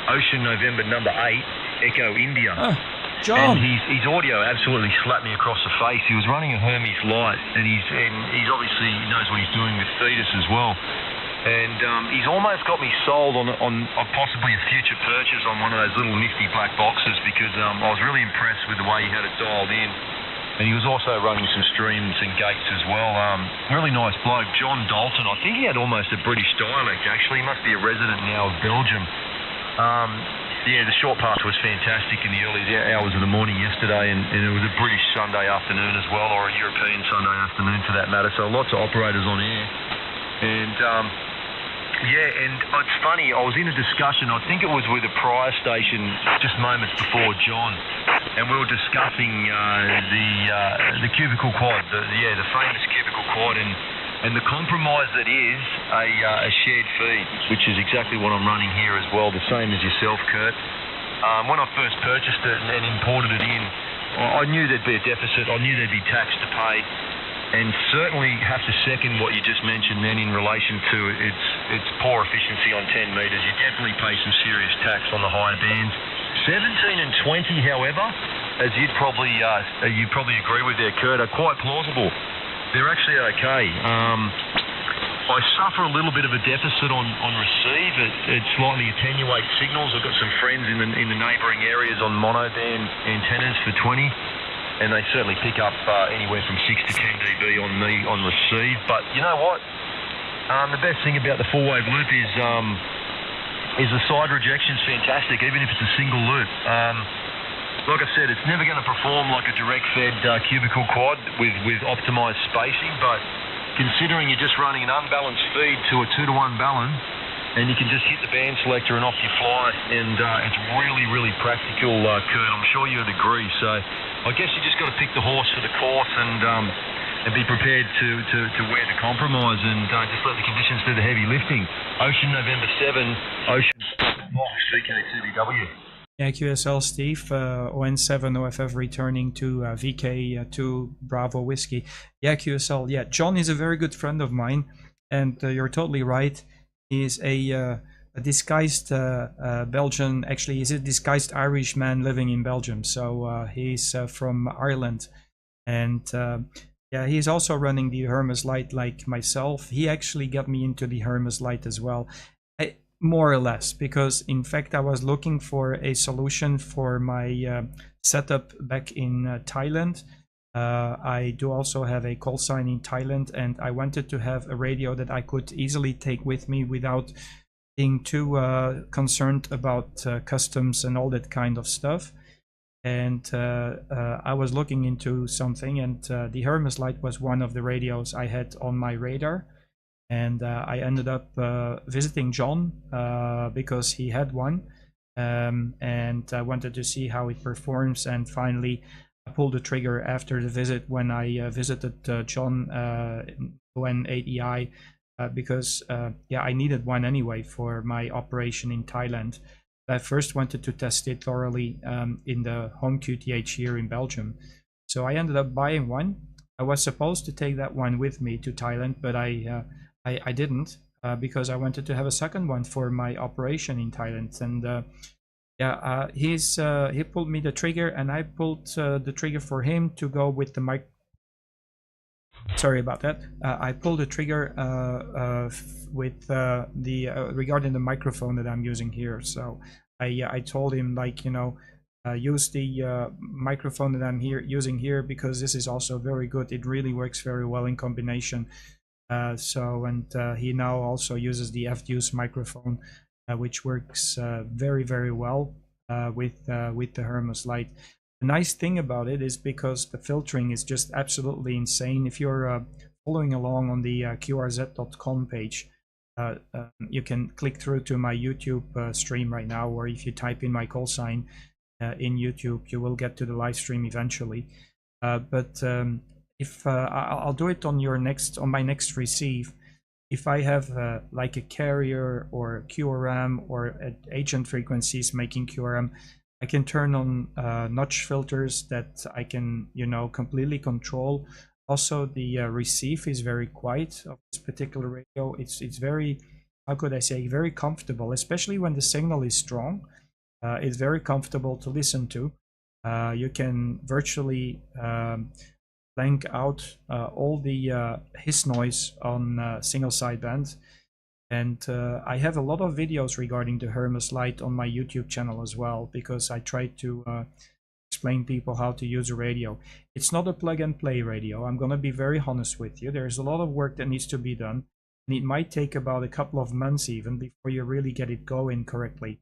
Ocean November number 8, Echo India. Oh, John. And his audio absolutely slapped me across the face. He was running a Hermes Lite, and he's obviously knows what he's doing with feeders as well. And he's almost got me sold on possibly a future purchase on one of those little nifty black boxes, because I was really impressed with the way he had it dialed in. And he was also running some streams and gates as well. Really nice bloke, John Dalton. I think he had almost a British dialect, actually. He must be a resident now of Belgium. Yeah, the short path was fantastic in the early hours of the morning yesterday, and it was a British Sunday afternoon as well, or a European Sunday afternoon for that matter. So lots of operators on air. And yeah, and it's funny, I was in a discussion, I think it was with a prior station just moments before John, and we were discussing the cubicle quad, the famous cubicle quad, and the compromise that is a shared feed, which is exactly what I'm running here as well, the same as yourself, Kurt. When I first purchased it and imported it in, I knew there'd be a deficit, I knew there'd be tax to pay, and certainly have to second what you just mentioned then in relation to its poor efficiency on 10 metres. You definitely pay some serious tax on the higher bands. 17 and 20, however, as you'd probably agree with there, Kurt, are quite plausible. They're actually okay. I suffer a little bit of a deficit on receive. It slightly attenuates signals. I've got some friends in the neighbouring areas on monoband antennas for 20. And they certainly pick up anywhere from 6 to 10 dB on me on receive. But you know what? The best thing about the four-wave loop is the side rejection's fantastic, even if it's a single loop. Like I said, it's never going to perform like a direct-fed cubicle quad with optimised spacing, but considering you're just running an unbalanced feed to a 2-to-1 balance, and you can just hit the band selector and off you fly, and it's really, really practical, Kurt. I'm sure you'd agree. So I guess you just got to pick the horse for the course and be prepared to wear the compromise, and just let the conditions do the heavy lifting. Ocean November 7, Ocean Fox, VK2BW. Yeah, QSL Steve, ON7 OFF returning to VK2 Bravo Whiskey. Yeah, QSL. Yeah, John is a very good friend of mine, and you're totally right. He's a disguised Belgian, actually he's a disguised Irish man living in Belgium. So he's from Ireland, and yeah, he's also running the Hermes Lite like myself. He actually got me into the Hermes Lite as well, more or less, because in fact I was looking for a solution for my setup back in Thailand. I do also have a call sign in Thailand, and I wanted to have a radio that I could easily take with me without being too concerned about customs and all that kind of stuff. And I was looking into something, and the Hermes Lite was one of the radios I had on my radar. And I ended up visiting John because he had one, and I wanted to see how it performs, and finally I pulled the trigger after the visit when I visited John when 8EI because yeah, I needed one anyway for my operation in Thailand. I first wanted to test it thoroughly in the home QTH here in Belgium. So I ended up buying one. I was supposed to take that one with me to Thailand, but I didn't because I wanted to have a second one for my operation in Thailand. And yeah, he pulled me the trigger, and I pulled the trigger for him to go with the mic. Sorry about that. I pulled the trigger with regarding the microphone that I'm using here. So I told him, like, you know, use the microphone that I'm using here, because this is also very good. It really works very well in combination. He now also uses the FDUS microphone, which works very well with the Hermes Lite. The nice thing about it is because the filtering is just absolutely insane. If you're following along on the qrz.com page, you can click through to my YouTube stream right now, or if you type in my call sign in YouTube, you will get to the live stream eventually. If I'll do it on my next receive. If I have like a carrier or QRM or agent frequencies making QRM, I can turn on notch filters that I can, you know, completely control. Also, the receive is very quiet of this particular radio. It's very, how could I say, very comfortable, especially when the signal is strong. It's very comfortable to listen to. You can virtually blank out all the hiss noise on single sideband, And I have a lot of videos regarding the Hermes Lite on my YouTube channel as well, because I try to explain people how to use a radio. It's not a plug and play radio. I'm going to be very honest with you. There's a lot of work that needs to be done, and it might take about a couple of months even before you really get it going correctly.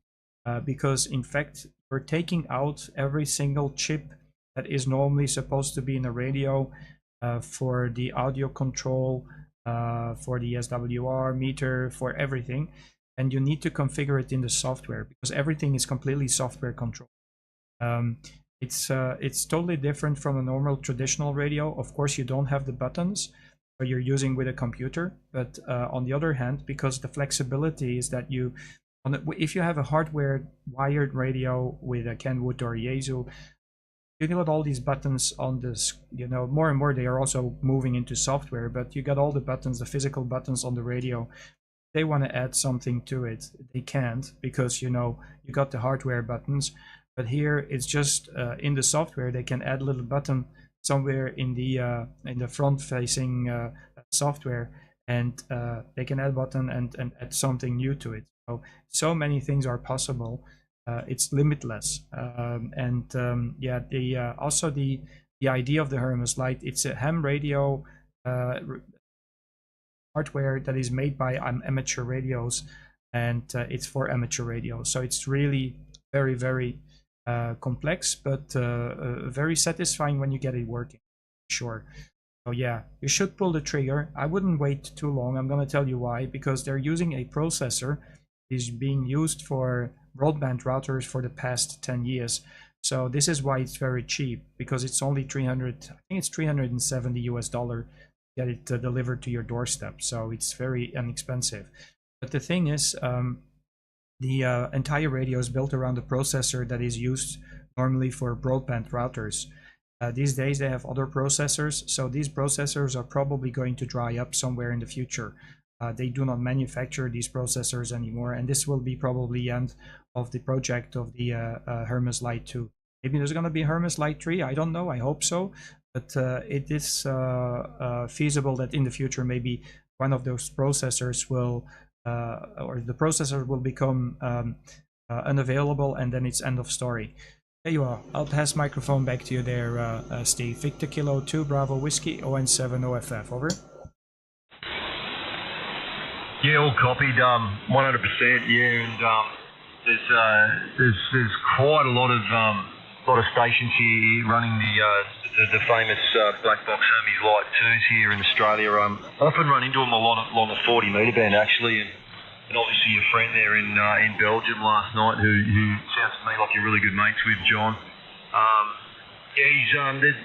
Because in fact, we're taking out every single chip that is normally supposed to be in a radio for the audio control, for the SWR meter, for everything, and you need to configure it in the software because everything is completely software controlled. It's totally different from a normal traditional radio. Of course, you don't have the buttons, so you're using with a computer. But on the other hand, because the flexibility is that if you have a hardware wired radio with a Kenwood or Yaesu, you got all these buttons on this, more and more they are also moving into software, but you got all the buttons, the physical buttons on the radio. They want to add something to it. They can't because, you got the hardware buttons, but here it's just in the software, they can add a little button somewhere in the front facing software, and they can add a button and add something new to it. So many things are possible. It's limitless, also the idea of the Hermes Lite, it's a ham radio hardware that is made by amateur radios, and it's for amateur radio. So it's really very, very complex, but very satisfying when you get it working. Sure. So yeah, you should pull the trigger. I wouldn't wait too long. I'm going to tell you why, because they're using a processor is being used for broadband routers for the past 10 years. So this is why it's very cheap, because it's only $370 to get it delivered to your doorstep. So it's very inexpensive. But the thing is, the entire radio is built around a processor that is used normally for broadband routers. These days they have other processors, so these processors are probably going to dry up somewhere in the future. They do not manufacture these processors anymore, and this will be probably the end of the project of the Hermes Lite 2. Maybe there's going to be Hermes Lite 3, I don't know, I hope so, but it is feasible that in the future maybe one of those processors will, or the processor will become unavailable, and then it's end of story. There you are. I'll pass microphone back to you there, Steve. Victor Kilo 2 Bravo Whiskey ON7 OFF, over. Yeah, all copied, 100%. Yeah, and there's quite a lot of stations here running the famous black box Hermes Lite 2s here in Australia. Often run into them a lot on the 40 metre band actually, and obviously your friend there in Belgium last night, who sounds to me like you're really good mates with, John. Yeah, there's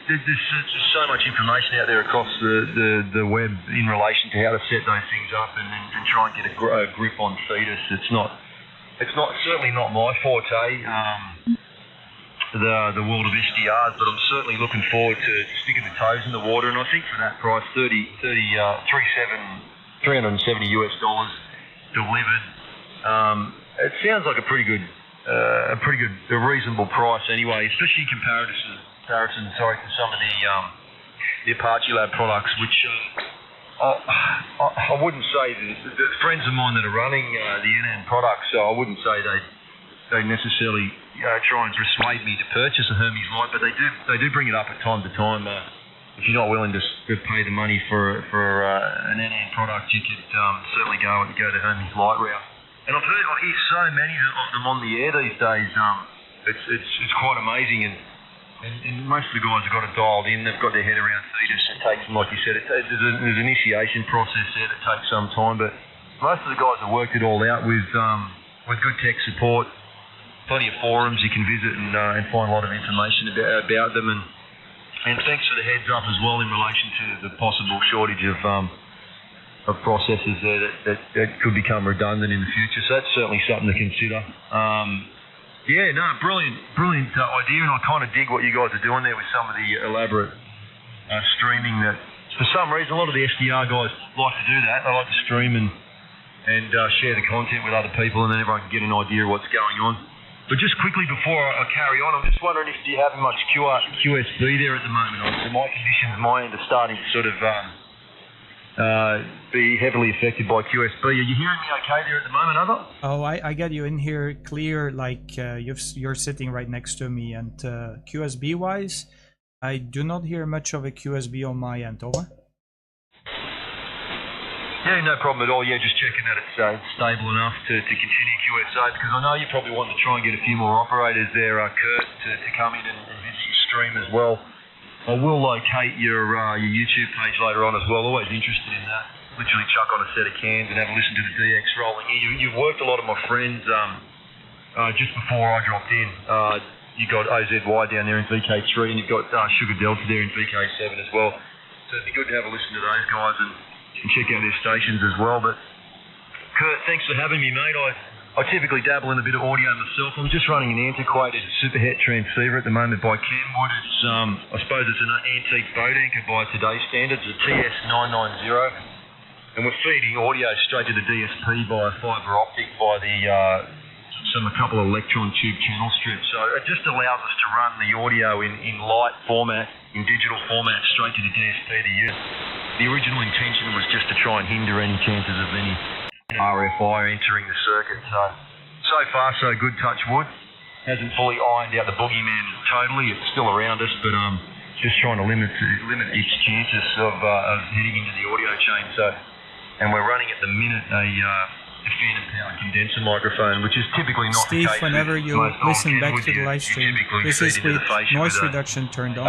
so much information out there across the web in relation to how to set those things up and try and get a grip on fetus. It's certainly not my forte, the world of SDRs, but I'm certainly looking forward to sticking the toes in the water. And I think for that price, $370 delivered, it sounds like a reasonable price anyway, especially in comparison to some of the Apache Lab products, which I wouldn't say the friends of mine that are running the NN products, so I wouldn't say they necessarily try and persuade me to purchase a Hermes Lite, but they do bring it up at time to time. If you're not willing to pay the money for an NN product, you could certainly go the Hermes Lite route. And I hear so many of them on the air these days. It's quite amazing, and most of the guys have got it dialed in. They've got their head around fetus. It takes them, like you said, there's an initiation process there that takes some time. But most of the guys have worked it all out with good tech support. Plenty of forums you can visit and find a lot of information about them. And thanks for the heads up as well in relation to the possible shortage of processors there that could become redundant in the future. So that's certainly something to consider. Yeah, no, brilliant idea, and I kind of dig what you guys are doing there with some of the elaborate streaming. That for some reason a lot of the SDR guys like to do that. They like to stream and share the content with other people, and then everyone can get an idea of what's going on. But just quickly before I carry on, I'm just wondering if you have much QSB there at the moment. My conditions, my end, are starting to sort of be heavily affected by QSB. Are you hearing me okay there at the moment, Other? Oh, I get you in here clear, like you're sitting right next to me. And QSB wise, I do not hear much of a QSB on my end. Over. Yeah, no problem at all. Yeah, just checking that it's stable enough to continue QSO, because I know you probably want to try and get a few more operators there, Kurt, to come in and visit your stream as well. I will locate your YouTube page later on as well. Always interested in that. Literally chuck on a set of cans and have a listen to the DX rolling. You've worked a lot of my friends just before I dropped in. You got OZY down there in VK3, and you've got Sugar Delta there in VK7 as well. So it'd be good to have a listen to those guys and check out their stations as well. But Kurt, thanks for having me, mate. I typically dabble in a bit of audio myself. I'm just running an antiquated superhet transceiver at the moment by Camwood. It's I suppose it's an antique boat anchor by today's standards, a TS990. And we're feeding audio straight to the DSP by a fibre optic by a couple of electron tube channel strips. So it just allows us to run the audio in light format, in digital format, straight to the DSP to you. The original intention was just to try and hinder any chances of any RFI entering the circuit. So far so good, touch wood. Hasn't fully ironed out the boogeyman totally. It's still around us, but just trying to limit its chances of heading into the audio chain. And we're running at the minute a phantom power condenser microphone, which is typically not Steve, the case. whenever you listen back to the live stream, this is with noise reduction turned on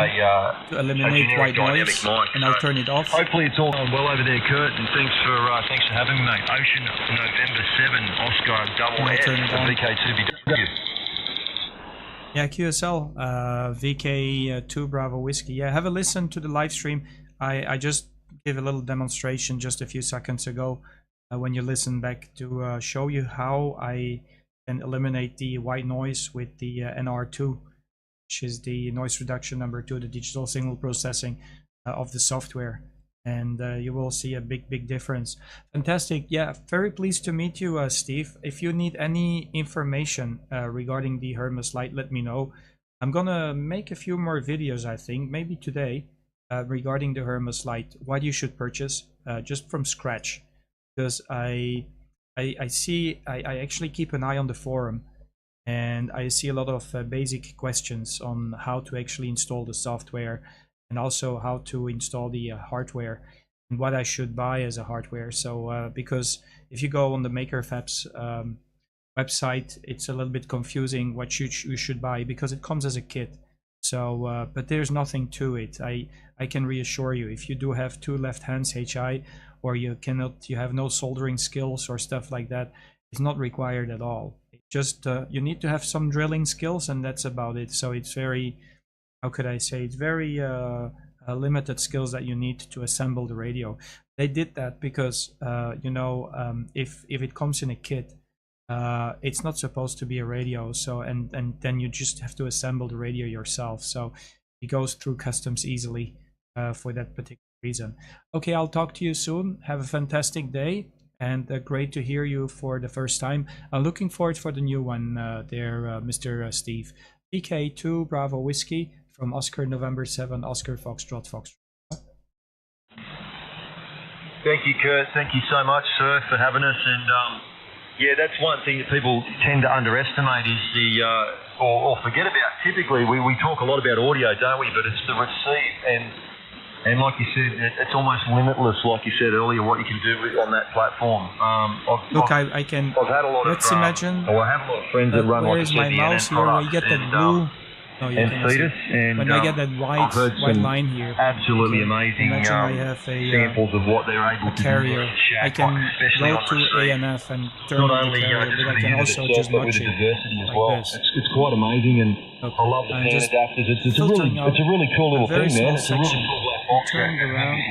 to eliminate white noise, and I'll turn it off. Hopefully it's all going well over there, Kurt, and thanks for having me, mate. Ocean November 7 Oscar double S for VK2BW. Yeah, QSL, VK2 Bravo Whiskey. Yeah, have a listen to the live stream. I just gave a little demonstration just a few seconds ago when you listen back to show you how I can eliminate the white noise with the NR2, which is the noise reduction number 2, the digital signal processing of the software. And you will see a big difference. Fantastic. Yeah, very pleased to meet you, Steve. If you need any information regarding the Hermes Lite, let me know. I'm gonna make a few more videos, I think, maybe today, regarding the Hermes Lite, what you should purchase just from scratch, because I actually keep an eye on the forum, and I see a lot of basic questions on how to actually install the software, and also how to install the hardware, and what I should buy as a hardware. So because if you go on the MakerFab's website, it's a little bit confusing what you should buy, because it comes as a kit. So but there's nothing to it. I can reassure you, if you do have two left hands HI, or you have no soldering skills or stuff like that, it's not required at all. It just you need to have some drilling skills, and that's about it. So it's very, how could I say, it's very limited skills that you need to assemble the radio. They did that because you know, if it comes in a kit, it's not supposed to be a radio, so and then you just have to assemble the radio yourself, so it goes through customs easily for that particular reason. Okay, I'll talk to you soon. Have a fantastic day, and great to hear you for the first time. I'm looking forward for the new one there, Mr. Steve. VK2 Bravo Whiskey from Oscar November 7 Oscar Foxtrot Foxtrot. Thank you, Kurt. Thank you so much, sir, for having us. And yeah, that's one thing that people tend to underestimate is the, or forget about. Typically, we talk a lot about audio, don't we? But it's the receive, and like you said, it's almost limitless, like you said earlier, what you can do on that platform. Look, I can. I've had a lot let's of. imagine. I have a lot of friends that run like where's my mouse here? Where you get that blue. No, you and cannot see. Cetus, and when I get that white line here, absolutely amazing imagine I have a, samples of what they're able to carrier. do. I can go to ANF and turn on the carrier, but I can also just watch it like this. It's quite amazing, and I love the pan adapters. It's a really cool little thing, man. It's a really cool black box. Turned around.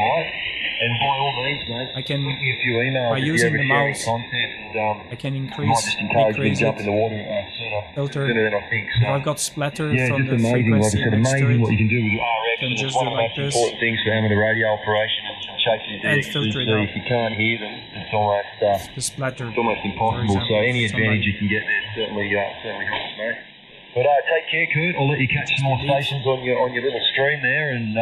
And by all means, mate, I can, a few emails by using the mouse, content, and, I can increase, might just encourage me to jump in the water filter. sooner than I think. So. I've got splatter Yeah, from just the amazing. Like I frequency said, next to amazing it. what you can do with RF. Can It's just one do of the like most this. important things for amateur radio operation and chasing your And DXCC. filter it out. If you can't hear them, it's almost The splatter. it's almost impossible. For example, So any advantage somebody- you can get there certainly helps, mate. But take care, Kurt. I'll let you catch some more stations on your little stream there, and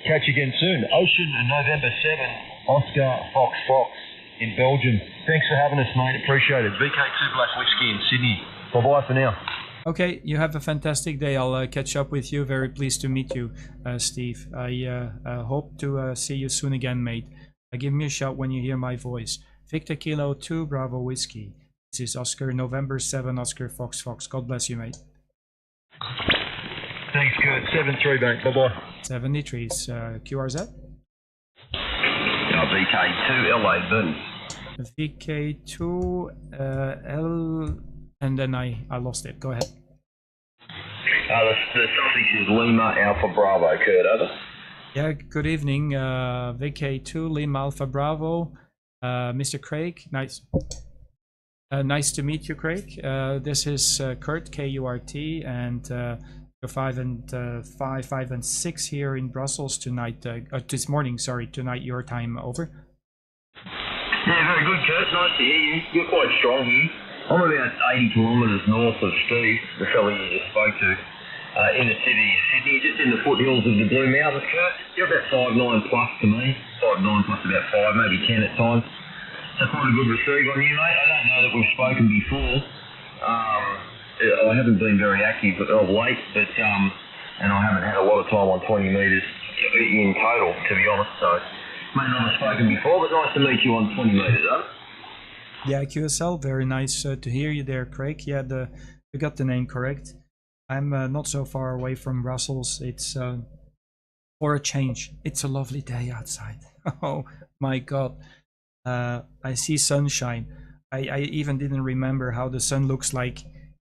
catch you again soon. Ocean, November 7, Oscar Fox in Belgium. Thanks for having us, mate. Appreciate it. VK2 Black Whiskey in Sydney. Bye-bye for now. Okay, you have a fantastic day. I'll catch up with you. Very pleased to meet you, Steve. I hope to see you soon again, mate. Give me a shout when you hear my voice. Victor Kilo 2 Bravo Whiskey. This is Oscar November 7 Oscar Fox. God bless you, mate. Thanks, Kurt. 7-3, mate. Bye-bye. 73's QRZ. VK2 LAB. VK2 L, and then I lost it. Go ahead. The suffix is Lima Alpha Bravo, Kurt, over. Yeah, good evening. VK2 Lima Alpha Bravo. Mr. Craig, nice. Nice to meet you, Craig. This is Kurt, K-U-R-T, and you're 5 and 6 here in Brussels tonight. This morning, sorry, tonight your time. Over. Yeah, very good, Kurt. Nice to hear you. You're quite strong here. I'm about 80 kilometres north of Steve, the fella you just spoke to, in the city of Sydney, just in the foothills of the Blue Mountains, Kurt. You're about 5'9" plus to me. 5'9" plus about 5, maybe 10 at times. So quite a good receive on you, mate. I don't know that we've spoken before. I haven't been very active of late, but and I haven't had a lot of time on 20 metres in total, to be honest. So may not have spoken before, but nice to meet you on 20 metres, though. Yeah, QSL, very nice to hear you there, Craig. Yeah, you got the name correct. I'm not so far away from Brussels. It's for a change. It's a lovely day outside. Oh my God. I see sunshine. I even didn't remember how the sun looks like.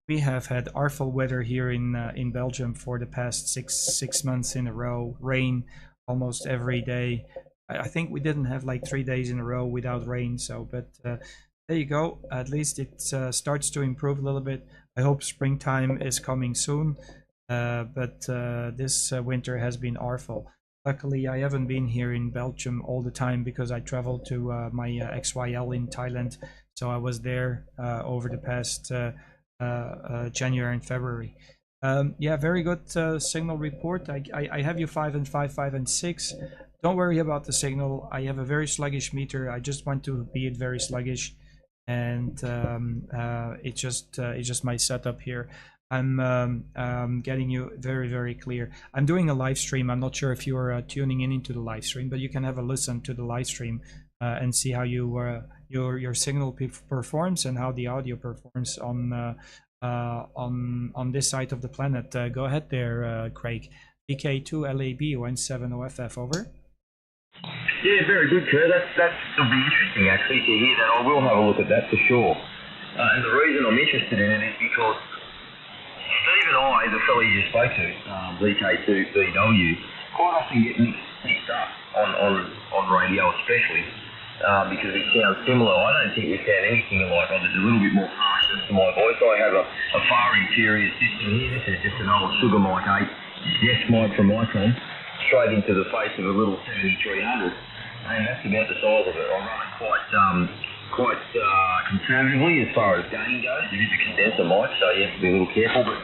We have had awful weather here in Belgium for the past six months in a row. Rain almost every day. I think we didn't have like 3 days in a row without rain. So, but there you go. At least it starts to improve a little bit. I hope springtime is coming soon. But this winter has been awful. Luckily, I haven't been here in Belgium all the time because I traveled to my XYL in Thailand. So I was there over the past January and February. Yeah, very good signal report. I have you 5 and 5, 5 and 6. Don't worry about the signal. I have a very sluggish meter. I just want to be it very sluggish, and it's just my setup here. I'm getting you very, very clear. I'm doing a live stream. I'm not sure if you're tuning in into the live stream, but you can have a listen to the live stream and see how your signal performs and how the audio performs on this side of the planet. Go ahead there, Craig. BK2 LAB 170FF, over. Yeah, very good, Kurt. That'll be interesting actually to hear that. I will have a look at that for sure. And the reason I'm interested in it is because Steve and I, the fella you just spoke to, VK2BW, quite often get mixed up on radio, especially because we sound similar. I don't think we sound anything alike. There's a little bit more harshness to my voice. I have a far interior system here. This is just an old Sugar Mic 8 desk mic from Icon, straight into the face of a little 7300, and that's about the size of it. I run it quite conservatively as far as gain goes. It is a condenser mic, so you have to be a little careful. But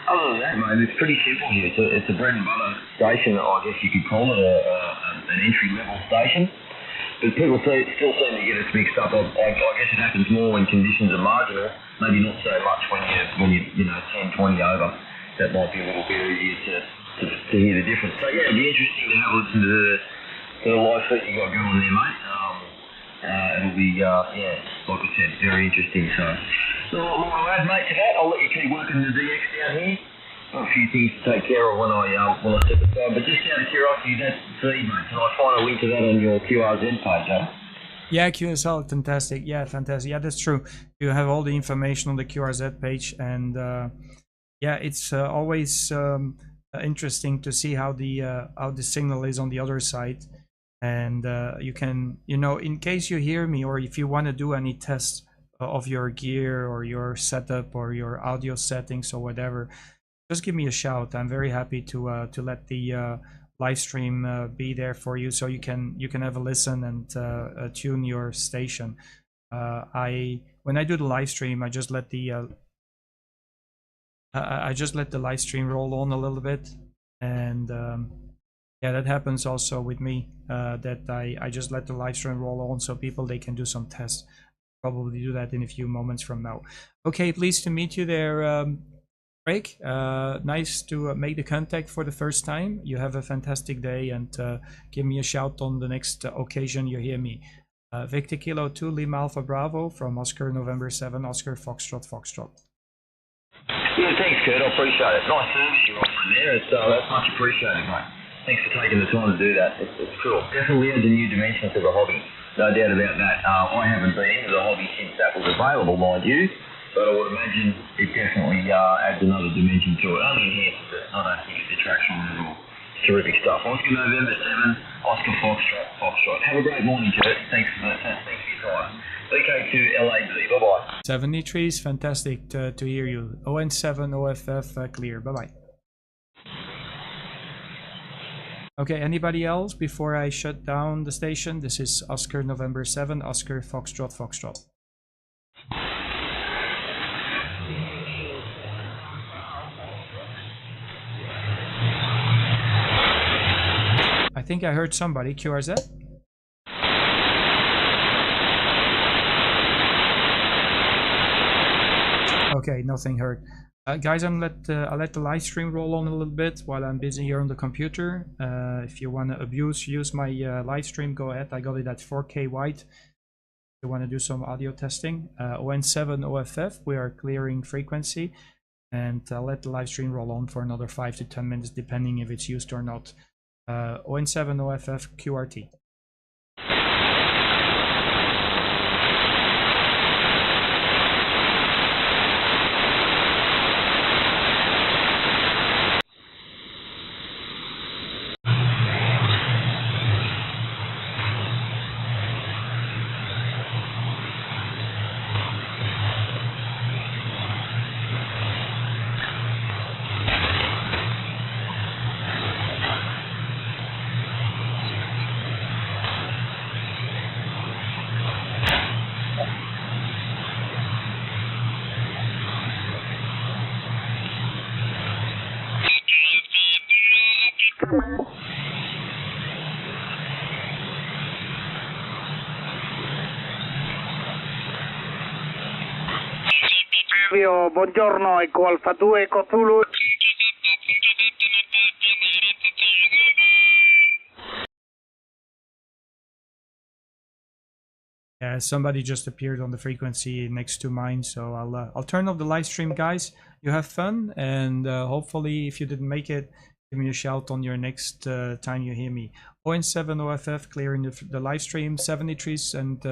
other than that, mate, it's pretty simple here. It's a bread and butter station, I guess you could call it, an entry-level station. But people still seem to get us mixed up. I guess it happens more when conditions are marginal, maybe not so much when you're 10, 20 over. That might be a little bit easier to hear the difference. So yeah, it'd be interesting to have a listen to the live feed you got going there, mate. It'll be, like I said, very interesting. So not more to add, mate, to that. I'll let you keep working the DX down here. Got a few things to take care of when I set the time. But just out of curiosity, that feed, mate, can I find a link to that on your QRZ page, eh? Yeah, QSL, fantastic. Yeah, fantastic. Yeah, that's true. You have all the information on the QRZ page, and yeah, it's always interesting to see how the signal is on the other side. And you can, in case you hear me, or if you want to do any tests of your gear or your setup or your audio settings or whatever, just give me a shout. I'm very happy to let the live stream be there for you, so you can have a listen and tune your station. When I do the live stream, I just let the live stream roll on a little bit, and Yeah, that happens also with me, that I just let the live stream roll on so people, they can do some tests. Probably do that in a few moments from now. Okay, pleased to meet you there, Craig. Nice to make the contact for the first time. You have a fantastic day, and give me a shout on the next occasion you hear me. Victor Kilo 2 Lima Alpha Bravo from Oscar November 7 Oscar Foxtrot Foxtrot. Yeah, thanks, Kurt. I appreciate it. Nice service you're offering there. That's much appreciated, mate. Thanks for taking the time to do that. It's cool. Definitely adds a new dimension to the hobby. No doubt about that. I haven't been into the hobby since that was available, mind you, but I would imagine it definitely adds another dimension to it. Only enhances it. I don't think it detracts from it at all. Terrific stuff. Oscar November 7, Oscar Foxtrot. Have a great morning, Kurt. Thanks for your time. BK2 LAB. Bye-bye. 73s, fantastic to hear you. ON7 OFF clear. Bye-bye. Okay, anybody else before I shut down the station? This is Oscar November 7, Oscar Foxtrot Foxtrot. I think I heard somebody. QRZ? Okay, nothing heard. Guys, I'll let the live stream roll on a little bit while I'm busy here on the computer. If you want to use my live stream, go ahead. I got it at 4K wide. If you want to do some audio testing, ON7 OFF, we are clearing frequency, and I'll let the live stream roll on for another 5 to 10 minutes, depending if it's used or not. ON7 OFF QRT. Buongiorno, Eco Alfa 2, Eco Zulu. Yeah, somebody just appeared on the frequency next to mine, so I'll turn off the live stream, guys. You have fun, and hopefully, if you didn't make it, give me a shout on your next time you hear me. ON7 OFF clearing the live stream, 73s and